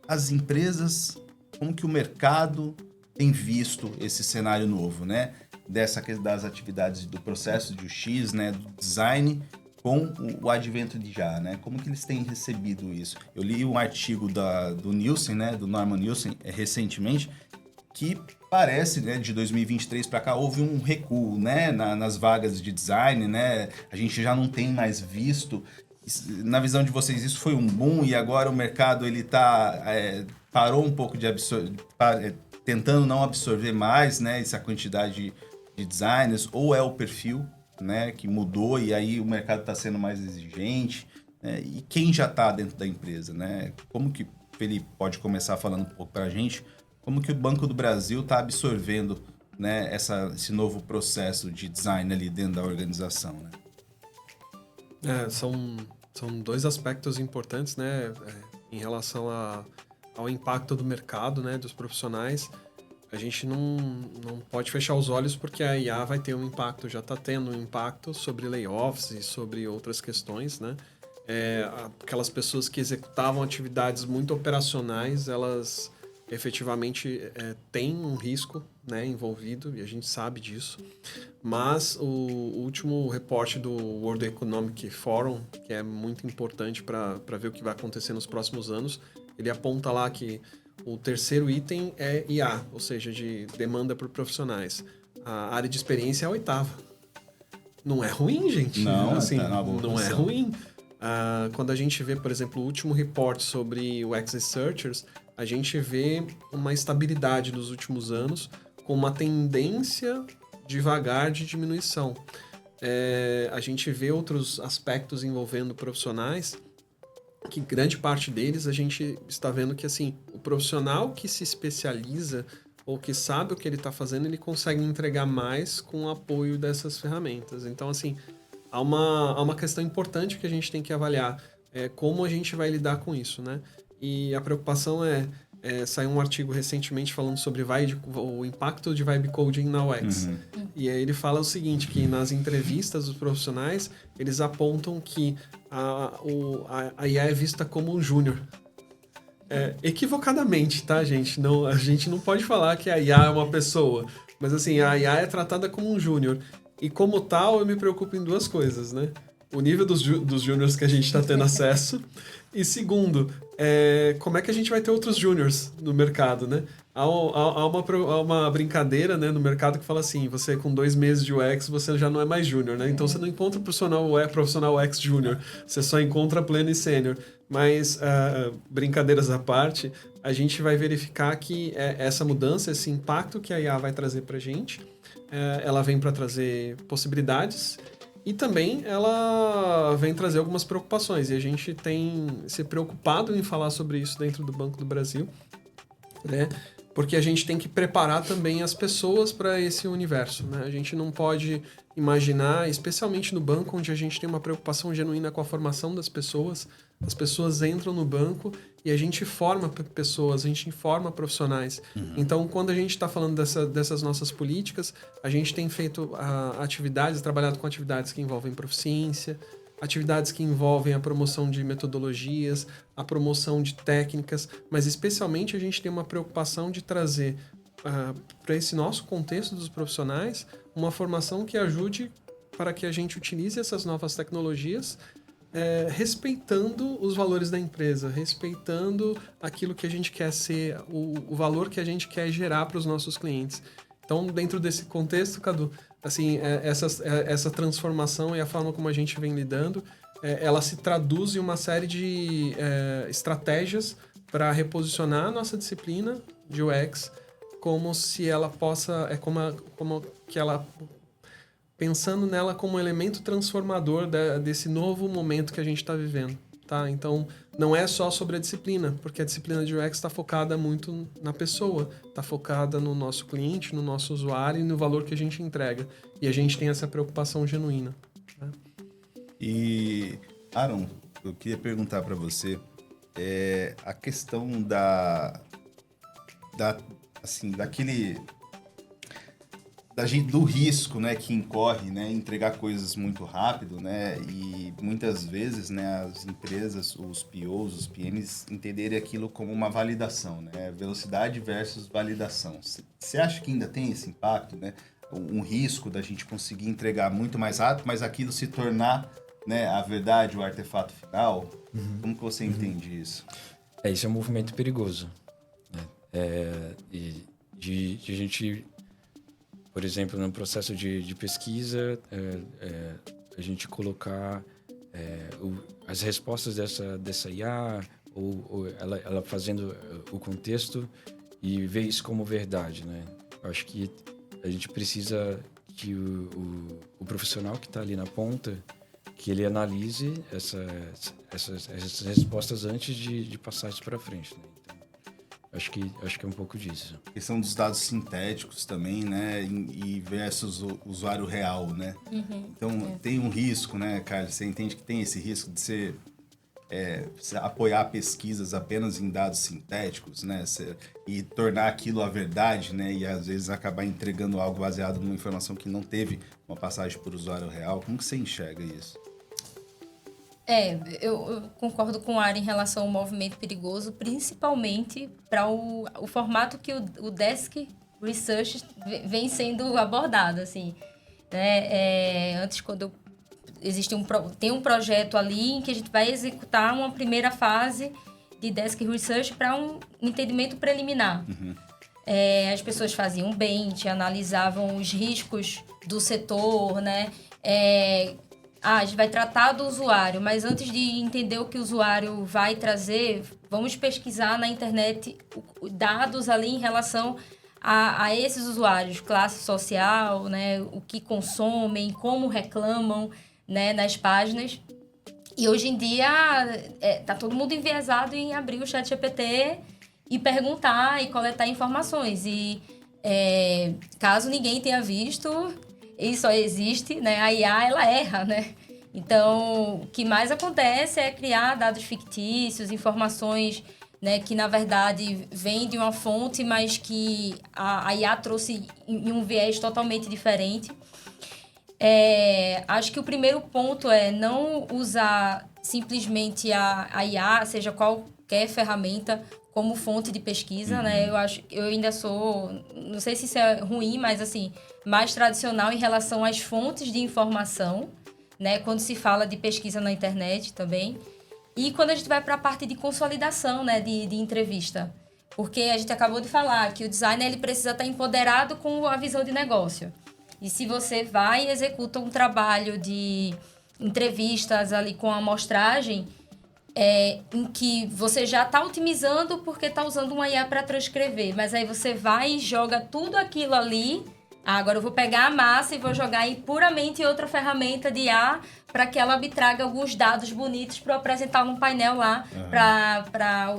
[SPEAKER 1] as empresas, como que o mercado tem visto esse cenário novo, né? Das atividades do processo de UX, né? Do design com o advento de IA, né? Como que eles têm recebido isso? Eu li um artigo do Nielsen, né? Do Norman Nielsen, recentemente, que parece, né, de 2023 para cá, houve um recuo, né, nas vagas de design, né? A gente já não tem mais visto. Na visão de vocês, isso foi um boom e agora o mercado ele parou um pouco de tentando não absorver mais, né, essa quantidade de designers, ou é o perfil, né, que mudou e aí o mercado está sendo mais exigente, né? E quem já está dentro da empresa, né? Como que, Felipe, pode começar falando um pouco para a gente, como que o Banco do Brasil está absorvendo, né, esse novo processo de design ali dentro da organização, né?
[SPEAKER 3] São dois aspectos importantes, né, em relação ao impacto do mercado, né, dos profissionais. A gente não pode fechar os olhos porque a IA vai ter um impacto, já está tendo um impacto sobre layoffs e sobre outras questões, né? Aquelas pessoas que executavam atividades muito operacionais, elas efetivamente têm um risco, né, envolvido, e a gente sabe disso. Mas o último reporte do World Economic Forum, que é muito importante para ver o que vai acontecer nos próximos anos, ele aponta lá que o terceiro item é IA, ou seja, de demanda por profissionais. A área de experiência é a oitava. Não é ruim, gente.
[SPEAKER 1] Não,
[SPEAKER 3] assim,
[SPEAKER 1] tá numa boa
[SPEAKER 3] não é
[SPEAKER 1] posição.
[SPEAKER 3] ruim. Quando a gente vê, por exemplo, o último report sobre o UX Researchers, a gente vê uma estabilidade nos últimos anos com uma tendência devagar de diminuição. A gente vê outros aspectos envolvendo profissionais que grande parte deles a gente está vendo que assim, o profissional que se especializa ou que sabe o que ele está fazendo, ele consegue entregar mais com o apoio dessas ferramentas. Então, assim, há uma questão importante que a gente tem que avaliar, como a gente vai lidar com isso, né? E a preocupação saiu um artigo recentemente falando sobre o impacto de vibe coding na UX.
[SPEAKER 1] Uhum.
[SPEAKER 3] E aí ele fala o seguinte, que nas entrevistas dos profissionais, eles apontam que a IA é vista como um júnior. Equivocadamente, tá, gente? A gente não pode falar que a IA é uma pessoa, mas assim, a IA é tratada como um júnior. E como tal, eu me preocupo em duas coisas, né? O nível dos júniors que a gente está tendo acesso. E segundo, como é que a gente vai ter outros júniors no mercado, né? Há uma brincadeira, né, no mercado que fala assim, você com 2 meses de UX, você já não é mais júnior, né? Então você não encontra profissional UX júnior, você só encontra pleno e sênior. Mas, brincadeiras à parte, a gente vai verificar que essa mudança, esse impacto que a IA vai trazer para a gente, ela vem para trazer possibilidades e também ela vem trazer algumas preocupações. E a gente tem se preocupado em falar sobre isso dentro do Banco do Brasil, né? Porque a gente tem que preparar também as pessoas para esse universo, né? A gente não pode imaginar, especialmente no banco, onde a gente tem uma preocupação genuína com a formação das pessoas. As pessoas entram no banco e a gente forma pessoas, a gente forma profissionais. Então, quando a gente está falando dessas nossas políticas, a gente tem feito trabalhado com atividades que envolvem proficiência, atividades que envolvem a promoção de metodologias, a promoção de técnicas, mas especialmente a gente tem uma preocupação de trazer para esse nosso contexto dos profissionais uma formação que ajude para que a gente utilize essas novas tecnologias respeitando os valores da empresa, respeitando aquilo que a gente quer ser, o valor que a gente quer gerar para os nossos clientes. Então, dentro desse contexto, Cadu, assim, essa transformação e a forma como a gente vem lidando, ela se traduz em uma série de estratégias para reposicionar a nossa disciplina de UX como se ela possa, pensando nela como um elemento transformador desse novo momento que a gente está vivendo. Tá? Então, não é só sobre a disciplina, porque a disciplina de UX está focada muito na pessoa, está focada no nosso cliente, no nosso usuário e no valor que a gente entrega. E a gente tem essa preocupação genuína. Né?
[SPEAKER 1] E, Aaron, eu queria perguntar para você a questão do risco, né, que incorre, né, entregar coisas muito rápido, né, e muitas vezes, né, as empresas, os POs, os PMs entenderem aquilo como uma validação, né, velocidade versus validação. Você acha que ainda tem esse impacto, né, um risco da gente conseguir entregar muito mais rápido, mas aquilo se tornar, né, a verdade, o artefato final? Como que você entende isso?
[SPEAKER 2] Isso é um movimento perigoso, né? De a gente, por exemplo, no processo de pesquisa, a gente colocar as respostas dessa IA, ou ela fazendo o contexto e ver isso como verdade, né? Eu acho que a gente precisa que o profissional que está ali na ponta, que ele analise essas respostas antes de passar isso para frente, né? Então, acho que é um pouco disso.
[SPEAKER 1] A questão dos dados sintéticos também, né? E versus o usuário real, né? Então, tem um risco, né, Carlos? Você entende que tem esse risco de você apoiar pesquisas apenas em dados sintéticos, né? E tornar aquilo a verdade, né? E às vezes acabar entregando algo baseado numa informação que não teve uma passagem por usuário real. Como que você enxerga isso?
[SPEAKER 4] Eu concordo com o Ari em relação ao movimento perigoso, principalmente para o formato que o Desk Research vem sendo abordado, assim, né? Antes, quando tem um projeto ali em que a gente vai executar uma primeira fase de Desk Research para um entendimento preliminar. As pessoas faziam bench, analisavam os riscos do setor, né? A gente vai tratar do usuário, mas antes de entender o que o usuário vai trazer, vamos pesquisar na internet dados ali em relação a esses usuários, classe social, né, o que consomem, como reclamam, né, nas páginas. E hoje em dia tá todo mundo enviesado em abrir o ChatGPT e perguntar e coletar informações. E caso ninguém tenha visto, ele só existe, né? A IA, ela erra, né? Então, o que mais acontece é criar dados fictícios, informações, né, que, na verdade, vêm de uma fonte, mas que a IA trouxe em um viés totalmente diferente. Acho que o primeiro ponto é não usar simplesmente a IA, seja qualquer ferramenta, como fonte de pesquisa, né? Eu ainda sou, não sei se isso é ruim, mas assim, mais tradicional em relação às fontes de informação, né? Quando se fala de pesquisa na internet também. E quando a gente vai para a parte de consolidação, né? De entrevista. Porque a gente acabou de falar que o designer ele precisa estar empoderado com a visão de negócio. E se você vai e executa um trabalho de entrevistas ali com amostragem, em que você já está otimizando porque está usando uma IA para transcrever, mas aí você vai e joga tudo aquilo ali. Agora eu vou pegar a massa e vou jogar puramente em outra ferramenta de IA para que ela me traga alguns dados bonitos para apresentar num painel lá para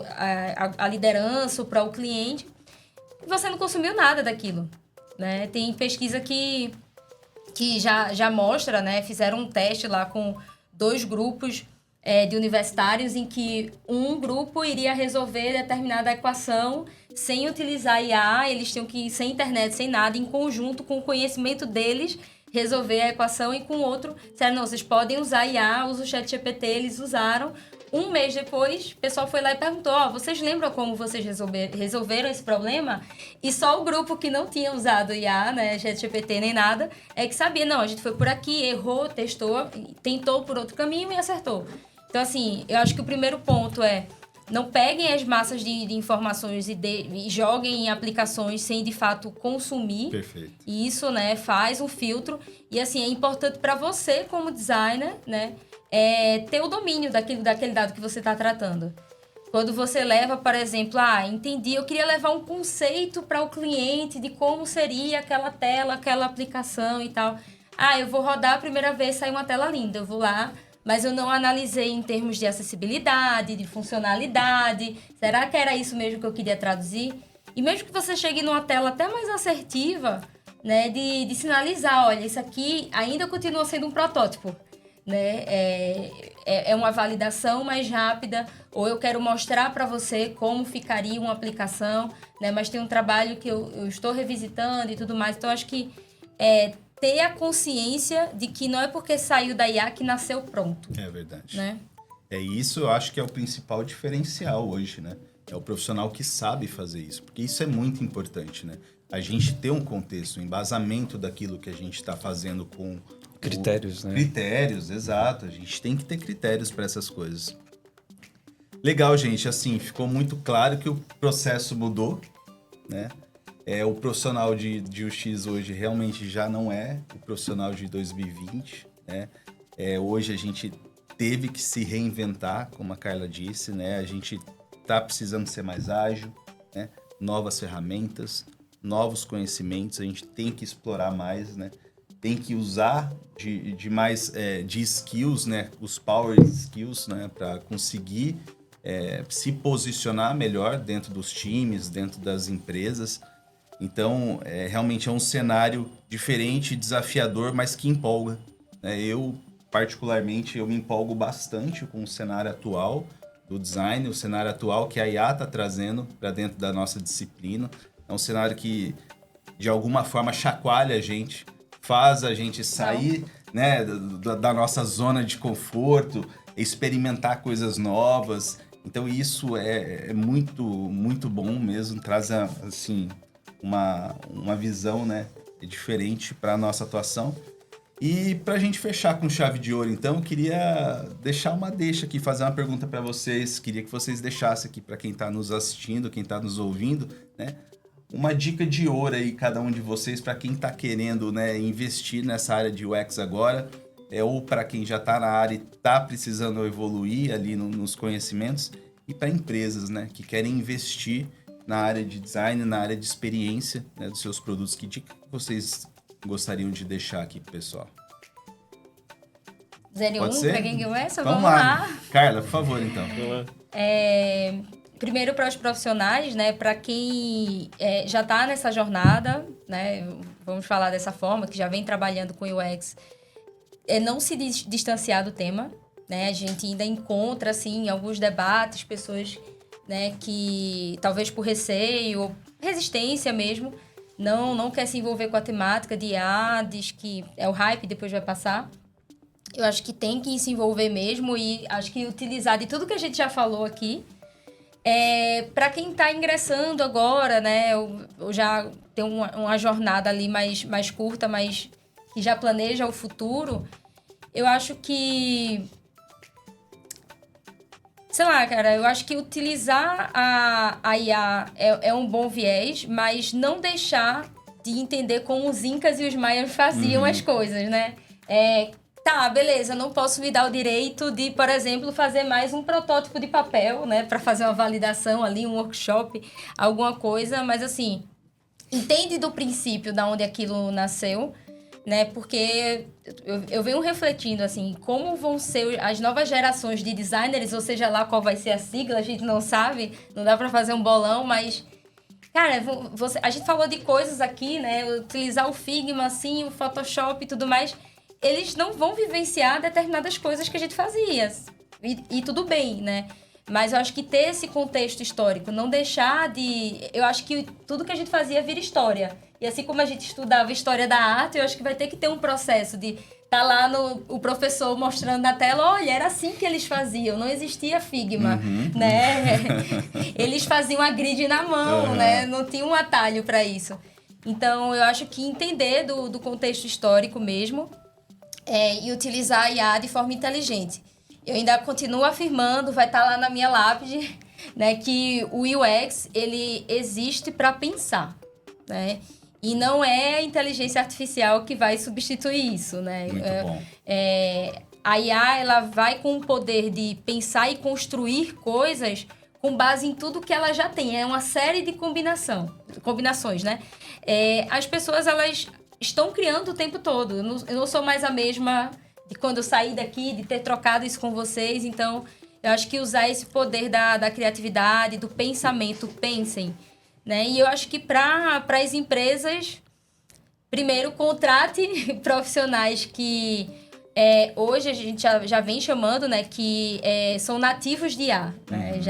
[SPEAKER 4] a liderança ou para o cliente. E você não consumiu nada daquilo, né? Tem pesquisa que já mostra, né? Fizeram um teste lá com 2 grupos de universitários em que um grupo iria resolver determinada equação sem utilizar IA, eles tinham que ir sem internet, sem nada, em conjunto com o conhecimento deles, resolver a equação, e com o outro, disseram, não, vocês podem usar IA, usa o ChatGPT, eles usaram. Um mês depois, o pessoal foi lá e perguntou, vocês lembram como vocês resolveram esse problema? E só o grupo que não tinha usado IA, né, ChatGPT nem nada, é que sabia, não, a gente foi por aqui, errou, testou, tentou por outro caminho e acertou. Então, assim, eu acho que o primeiro ponto é não peguem as massas de informações e joguem em aplicações sem, de fato, consumir.
[SPEAKER 1] Perfeito.
[SPEAKER 4] E isso, né, faz um filtro. E, assim, é importante para você, como designer, né, ter o domínio daquele dado que você está tratando. Quando você leva, por exemplo, entendi, eu queria levar um conceito para o cliente de como seria aquela tela, aquela aplicação e tal. Eu vou rodar a primeira vez, sai uma tela linda, eu vou lá, mas eu não analisei em termos de acessibilidade, de funcionalidade. Será que era isso mesmo que eu queria traduzir? E mesmo que você chegue numa tela até mais assertiva, né, de sinalizar, olha, isso aqui ainda continua sendo um protótipo, né? É uma validação mais rápida, ou eu quero mostrar para você como ficaria uma aplicação, né? Mas tem um trabalho que eu estou revisitando e tudo mais. Então, acho que ter a consciência de que não é porque saiu da IA que nasceu pronto.
[SPEAKER 1] É verdade.
[SPEAKER 4] Né?
[SPEAKER 1] Isso eu acho que é o principal diferencial hoje, né? É o profissional que sabe fazer isso, porque isso é muito importante, né? A gente ter um contexto, um embasamento daquilo que a gente está fazendo com...
[SPEAKER 2] Critérios, né?
[SPEAKER 1] Critérios, exato. A gente tem que ter critérios para essas coisas. Legal, gente. Assim, ficou muito claro que o processo mudou, né? O profissional de UX hoje realmente já não é o profissional de 2020, né? Hoje a gente teve que se reinventar, como a Carla disse, né? A gente está precisando ser mais ágil, né? Novas ferramentas, novos conhecimentos, a gente tem que explorar mais, né? Tem que usar de mais de skills, né? Os power skills, né? Para conseguir se posicionar melhor dentro dos times, dentro das empresas. Então, realmente é um cenário diferente, desafiador, mas que empolga, né? Eu, particularmente, me empolgo bastante com o cenário atual do design, o cenário atual que a IA está trazendo para dentro da nossa disciplina. É um cenário que, de alguma forma, chacoalha a gente, faz a gente sair, né, da nossa zona de conforto, experimentar coisas novas. Então, isso é muito, muito bom mesmo, traz, assim... Uma visão, né, diferente para a nossa atuação. E para a gente fechar com chave de ouro, então, eu queria deixar uma deixa aqui, fazer uma pergunta para vocês. Queria que vocês deixassem aqui para quem está nos assistindo, quem está nos ouvindo, né, uma dica de ouro aí, cada um de vocês, para quem está querendo, né, investir nessa área de UX agora, ou para quem já está na área e está precisando evoluir ali nos conhecimentos, e para empresas, né, que querem investir na área de design, na área de experiência, né, dos seus produtos. Que dica vocês gostariam de deixar aqui pro pessoal?
[SPEAKER 4] 01, para quem começa?
[SPEAKER 1] Vamos lá. Carla, por favor, então.
[SPEAKER 4] Primeiro para os profissionais, né, para quem já está nessa jornada, né, vamos falar dessa forma, que já vem trabalhando com UX, não se distanciar do tema, né? A gente ainda encontra, assim, em alguns debates, pessoas, né, que talvez por receio ou resistência mesmo, não quer se envolver com a temática de diz que é o hype, depois vai passar. Eu acho que tem que se envolver mesmo e acho que utilizar de tudo que a gente já falou aqui. Para quem está ingressando agora, né? Eu já tenho uma jornada ali mais curta, mas que já planeja o futuro. Eu acho que... Sei lá, cara, eu acho que utilizar a IA é um bom viés, mas não deixar de entender como os incas e os maias faziam as coisas, né? Tá, beleza, não posso me dar o direito de, por exemplo, fazer mais um protótipo de papel, né? Para fazer uma validação ali, um workshop, alguma coisa. Mas, assim, entende do princípio de onde aquilo nasceu, né? Porque eu venho refletindo, assim, como vão ser as novas gerações de designers, ou seja lá qual vai ser a sigla, a gente não sabe, não dá para fazer um bolão, mas... Cara, a gente falou de coisas aqui, né? Utilizar o Figma, assim, o Photoshop e tudo mais... Eles não vão vivenciar determinadas coisas que a gente fazia. E tudo bem, né? Mas eu acho que ter esse contexto histórico, não deixar de... Eu acho que tudo que a gente fazia vira história. E assim como a gente estudava história da arte, eu acho que vai ter que ter um processo de... Tá lá o professor mostrando na tela, olha, era assim que eles faziam, não existia Figma, né? Eles faziam a grid na mão, né? Não tinha um atalho para isso. Então, eu acho que entender do contexto histórico mesmo... e utilizar a IA de forma inteligente. Eu ainda continuo afirmando, vai estar lá na minha lápide, né, que o UX, ele existe para pensar, né? E não é a inteligência artificial que vai substituir isso, né?
[SPEAKER 1] Muito bom.
[SPEAKER 4] A IA, ela vai com o poder de pensar e construir coisas com base em tudo que ela já tem. É uma série de combinações, né? As pessoas, elas... estão criando o tempo todo. Eu não sou mais a mesma de quando eu saí daqui, de ter trocado isso com vocês. Então, eu acho que usar esse poder da criatividade, do pensamento, pensem, né? E eu acho que para as empresas, primeiro, contrate profissionais que hoje a gente já vem chamando, né? Que são nativos de IA, né?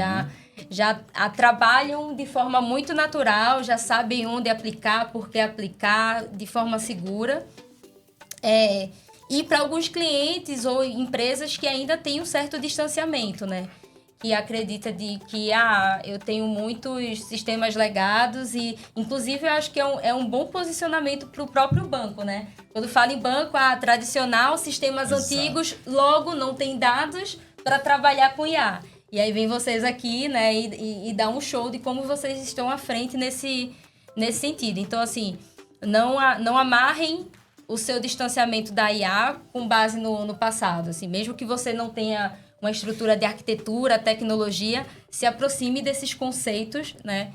[SPEAKER 4] Já trabalham de forma muito natural, já sabem onde aplicar, por que aplicar, de forma segura. E para alguns clientes ou empresas que ainda têm um certo distanciamento, né? Que acredita que eu tenho muitos sistemas legados e, inclusive, eu acho que é um bom posicionamento para o próprio banco, né? Quando fala em banco, tradicional, sistemas antigos, logo não tem dados para trabalhar com IA. E aí vem vocês aqui, né, e dá um show de como vocês estão à frente nesse sentido. Então, assim, não amarrem o seu distanciamento da IA com base no passado. Assim, mesmo que você não tenha uma estrutura de arquitetura, tecnologia, se aproxime desses conceitos, né,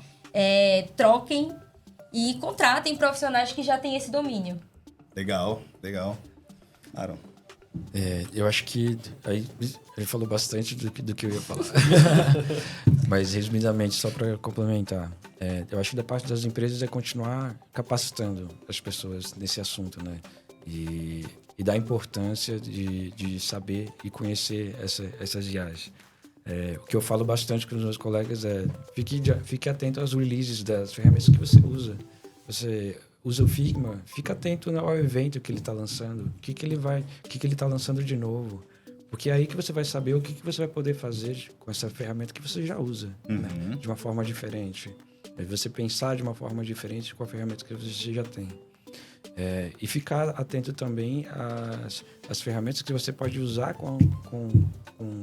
[SPEAKER 4] troquem e contratem profissionais que já têm esse domínio.
[SPEAKER 1] Legal. Aaron.
[SPEAKER 2] Eu acho que aí ele falou bastante do que eu ia falar. Mas, resumidamente, só para complementar, eu acho que da parte das empresas é continuar capacitando as pessoas nesse assunto, né? E da importância de saber e conhecer essas IAs. O que eu falo bastante com os meus colegas fique atento às releases das ferramentas que você usa. Você usa o Figma, fica atento ao evento que ele está lançando, o que ele está lançando de novo. Porque é aí que você vai saber o que você vai poder fazer com essa ferramenta que você já usa, né? De uma forma diferente. Você pensar de uma forma diferente com a ferramenta que você já tem. E ficar atento também às ferramentas que você pode usar com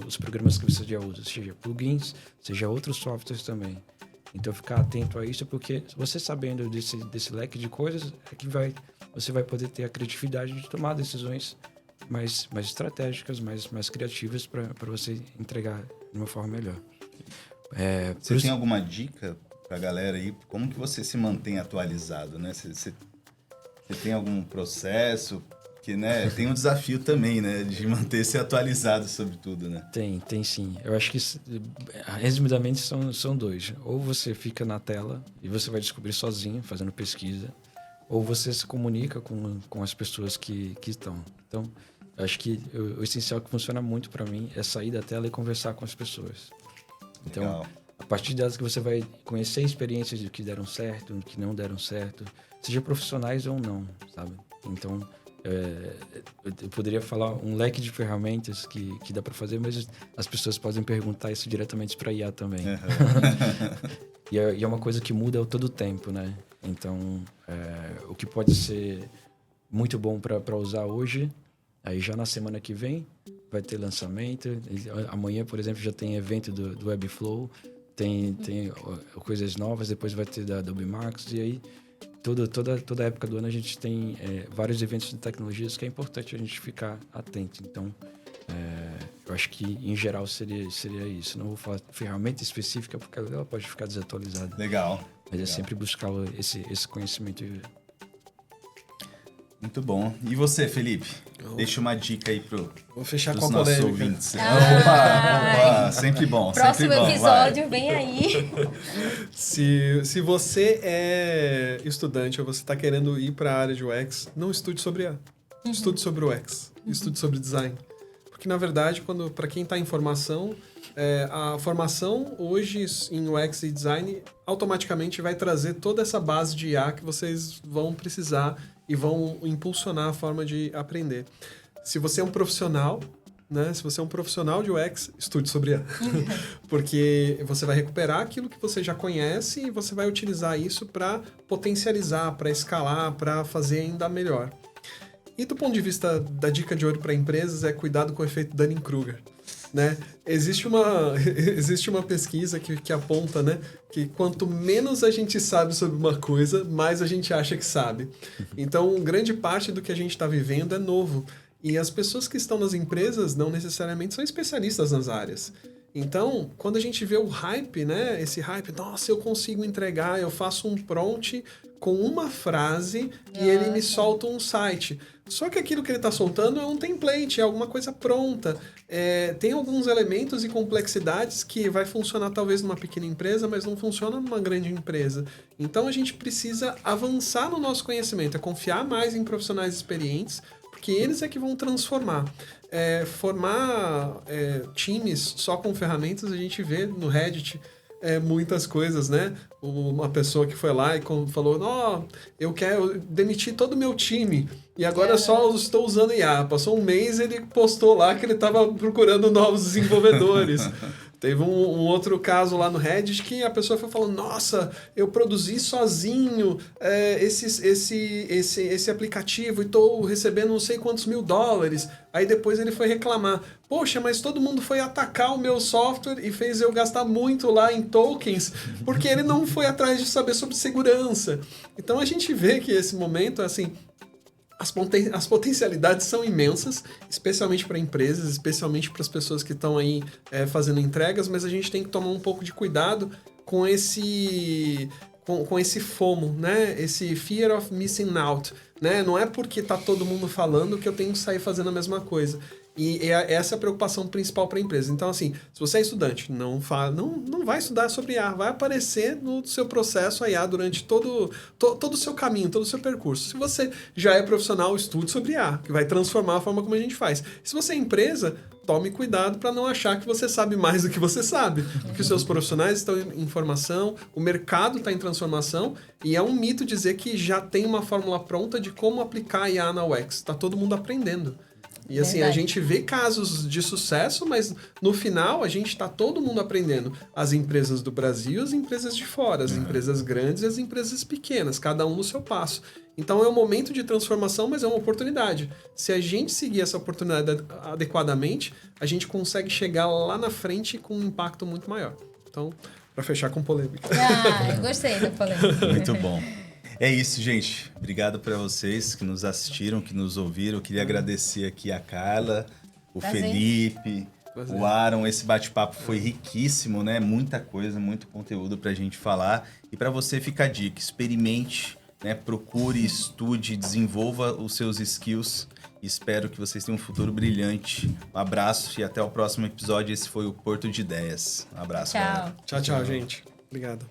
[SPEAKER 2] os programas que você já usa, seja plugins, seja outros softwares também. Então, ficar atento a isso, porque você sabendo desse leque de coisas, você vai poder ter a criatividade de tomar decisões mais estratégicas, mais criativas para você entregar de uma forma melhor.
[SPEAKER 1] Você tem alguma dica para a galera aí? Como que você se mantém atualizado, né? Você tem algum processo? Que, né, tem um desafio também, né? De manter-se atualizado sobre tudo, né?
[SPEAKER 2] Tem sim. Eu acho que, resumidamente, são dois. Ou você fica na tela e você vai descobrir sozinho, fazendo pesquisa, ou você se comunica com as pessoas que estão. Então, eu acho que o essencial que funciona muito para mim é sair da tela e conversar com as pessoas. Então,
[SPEAKER 1] Legal.
[SPEAKER 2] partir delas que você vai conhecer experiências de que deram certo, do que não deram certo, seja profissionais ou não, sabe? Então, eu poderia falar um leque de ferramentas que dá para fazer, mas as pessoas podem perguntar isso diretamente para a IA também. E é uma coisa que muda todo o tempo, né? Então, o que pode ser muito bom para usar hoje, aí já na semana que vem vai ter lançamento. Amanhã, por exemplo, já tem evento do Webflow, tem coisas novas, depois vai ter da Adobe Max, e aí toda época do ano a gente tem vários eventos de tecnologias que é importante a gente ficar atento. Então, eu acho que, em geral, seria isso. Não vou falar ferramenta específica, porque ela pode ficar desatualizada.
[SPEAKER 1] Legal.
[SPEAKER 2] Mas é sempre buscar esse conhecimento.
[SPEAKER 1] Muito bom. E você, Felipe? Deixa uma dica aí
[SPEAKER 3] Vou fechar
[SPEAKER 1] pros
[SPEAKER 3] com a
[SPEAKER 1] nossos
[SPEAKER 3] polêmica.
[SPEAKER 1] ouvintes. Opa, sempre bom.
[SPEAKER 4] Próximo
[SPEAKER 1] sempre bom,
[SPEAKER 4] episódio, vem aí.
[SPEAKER 3] Se você é estudante ou você está querendo ir para a área de UX, não estude sobre IA. Estude sobre UX. Estude sobre design. Porque, na verdade, para quem está em formação, a formação hoje em UX e design automaticamente vai trazer toda essa base de IA que vocês vão precisar e vão impulsionar a forma de aprender. Se você é um profissional, né? Se você é um profissional de UX, estude sobre IA. Porque você vai recuperar aquilo que você já conhece e você vai utilizar isso para potencializar, para escalar, para fazer ainda melhor. E do ponto de vista da dica de ouro para empresas é cuidado com o efeito Dunning-Kruger. Né? Existe uma pesquisa que aponta, né, que quanto menos a gente sabe sobre uma coisa, mais a gente acha que sabe. Então, grande parte do que a gente está vivendo é novo. E as pessoas que estão nas empresas não necessariamente são especialistas nas áreas. Então, quando a gente vê o hype, né, esse hype, nossa, eu consigo entregar, eu faço um prompt com uma frase e ele me solta um site. Só que aquilo que ele está soltando é um template, é alguma coisa pronta. Tem alguns elementos e complexidades que vai funcionar talvez numa pequena empresa, mas não funciona numa grande empresa. Então a gente precisa avançar no nosso conhecimento, confiar mais em profissionais experientes, porque eles é que vão transformar. Formar times só com ferramentas, a gente vê no Reddit muitas coisas, né? Uma pessoa que foi lá e falou, eu quero demitir todo o meu time e agora só estou usando IA. Passou um mês, ele postou lá que ele estava procurando novos desenvolvedores. Teve um outro caso lá no Reddit que a pessoa foi falando, nossa, eu produzi sozinho esse aplicativo e estou recebendo não sei quantos $1.000. Aí depois ele foi reclamar, poxa, mas todo mundo foi atacar o meu software e fez eu gastar muito lá em tokens, porque ele não foi atrás de saber sobre segurança. Então a gente vê que esse momento, assim, as potencialidades são imensas, especialmente para empresas, especialmente para as pessoas que estão aí fazendo entregas, mas a gente tem que tomar um pouco de cuidado com esse FOMO, né? Esse Fear of Missing Out. Né? Não é porque tá todo mundo falando que eu tenho que sair fazendo a mesma coisa. E essa é a preocupação principal para a empresa. Então, assim, se você é estudante, não vai estudar sobre IA, vai aparecer no seu processo a IA durante todo o seu caminho, todo o seu percurso. Se você já é profissional, estude sobre IA, que vai transformar a forma como a gente faz. Se você é empresa, tome cuidado para não achar que você sabe mais do que você sabe. Porque os seus profissionais estão em formação, o mercado está em transformação, e é um mito dizer que já tem uma fórmula pronta de como aplicar a IA na UX. Está todo mundo aprendendo. E assim, a gente vê casos de sucesso, mas no final a gente está todo mundo aprendendo. As empresas do Brasil, as empresas de fora, as empresas grandes e as empresas pequenas, cada um no seu passo. Então é um momento de transformação, mas é uma oportunidade. Se a gente seguir essa oportunidade adequadamente, a gente consegue chegar lá na frente com um impacto muito maior. Então, para fechar com polêmica.
[SPEAKER 4] Gostei da polêmica.
[SPEAKER 1] Muito bom. É isso, gente. Obrigado para vocês que nos assistiram, que nos ouviram. Eu queria agradecer aqui a Carla, o Felipe, o Aaron. Esse bate-papo foi riquíssimo, né? Muita coisa, muito conteúdo para a gente falar. E para você fica a dica, experimente, né? Procure, estude, desenvolva os seus skills. Espero que vocês tenham um futuro brilhante. Um abraço e até o próximo episódio. Esse foi o Porto de Ideias. Um abraço, galera.
[SPEAKER 3] Tchau, gente. Obrigado.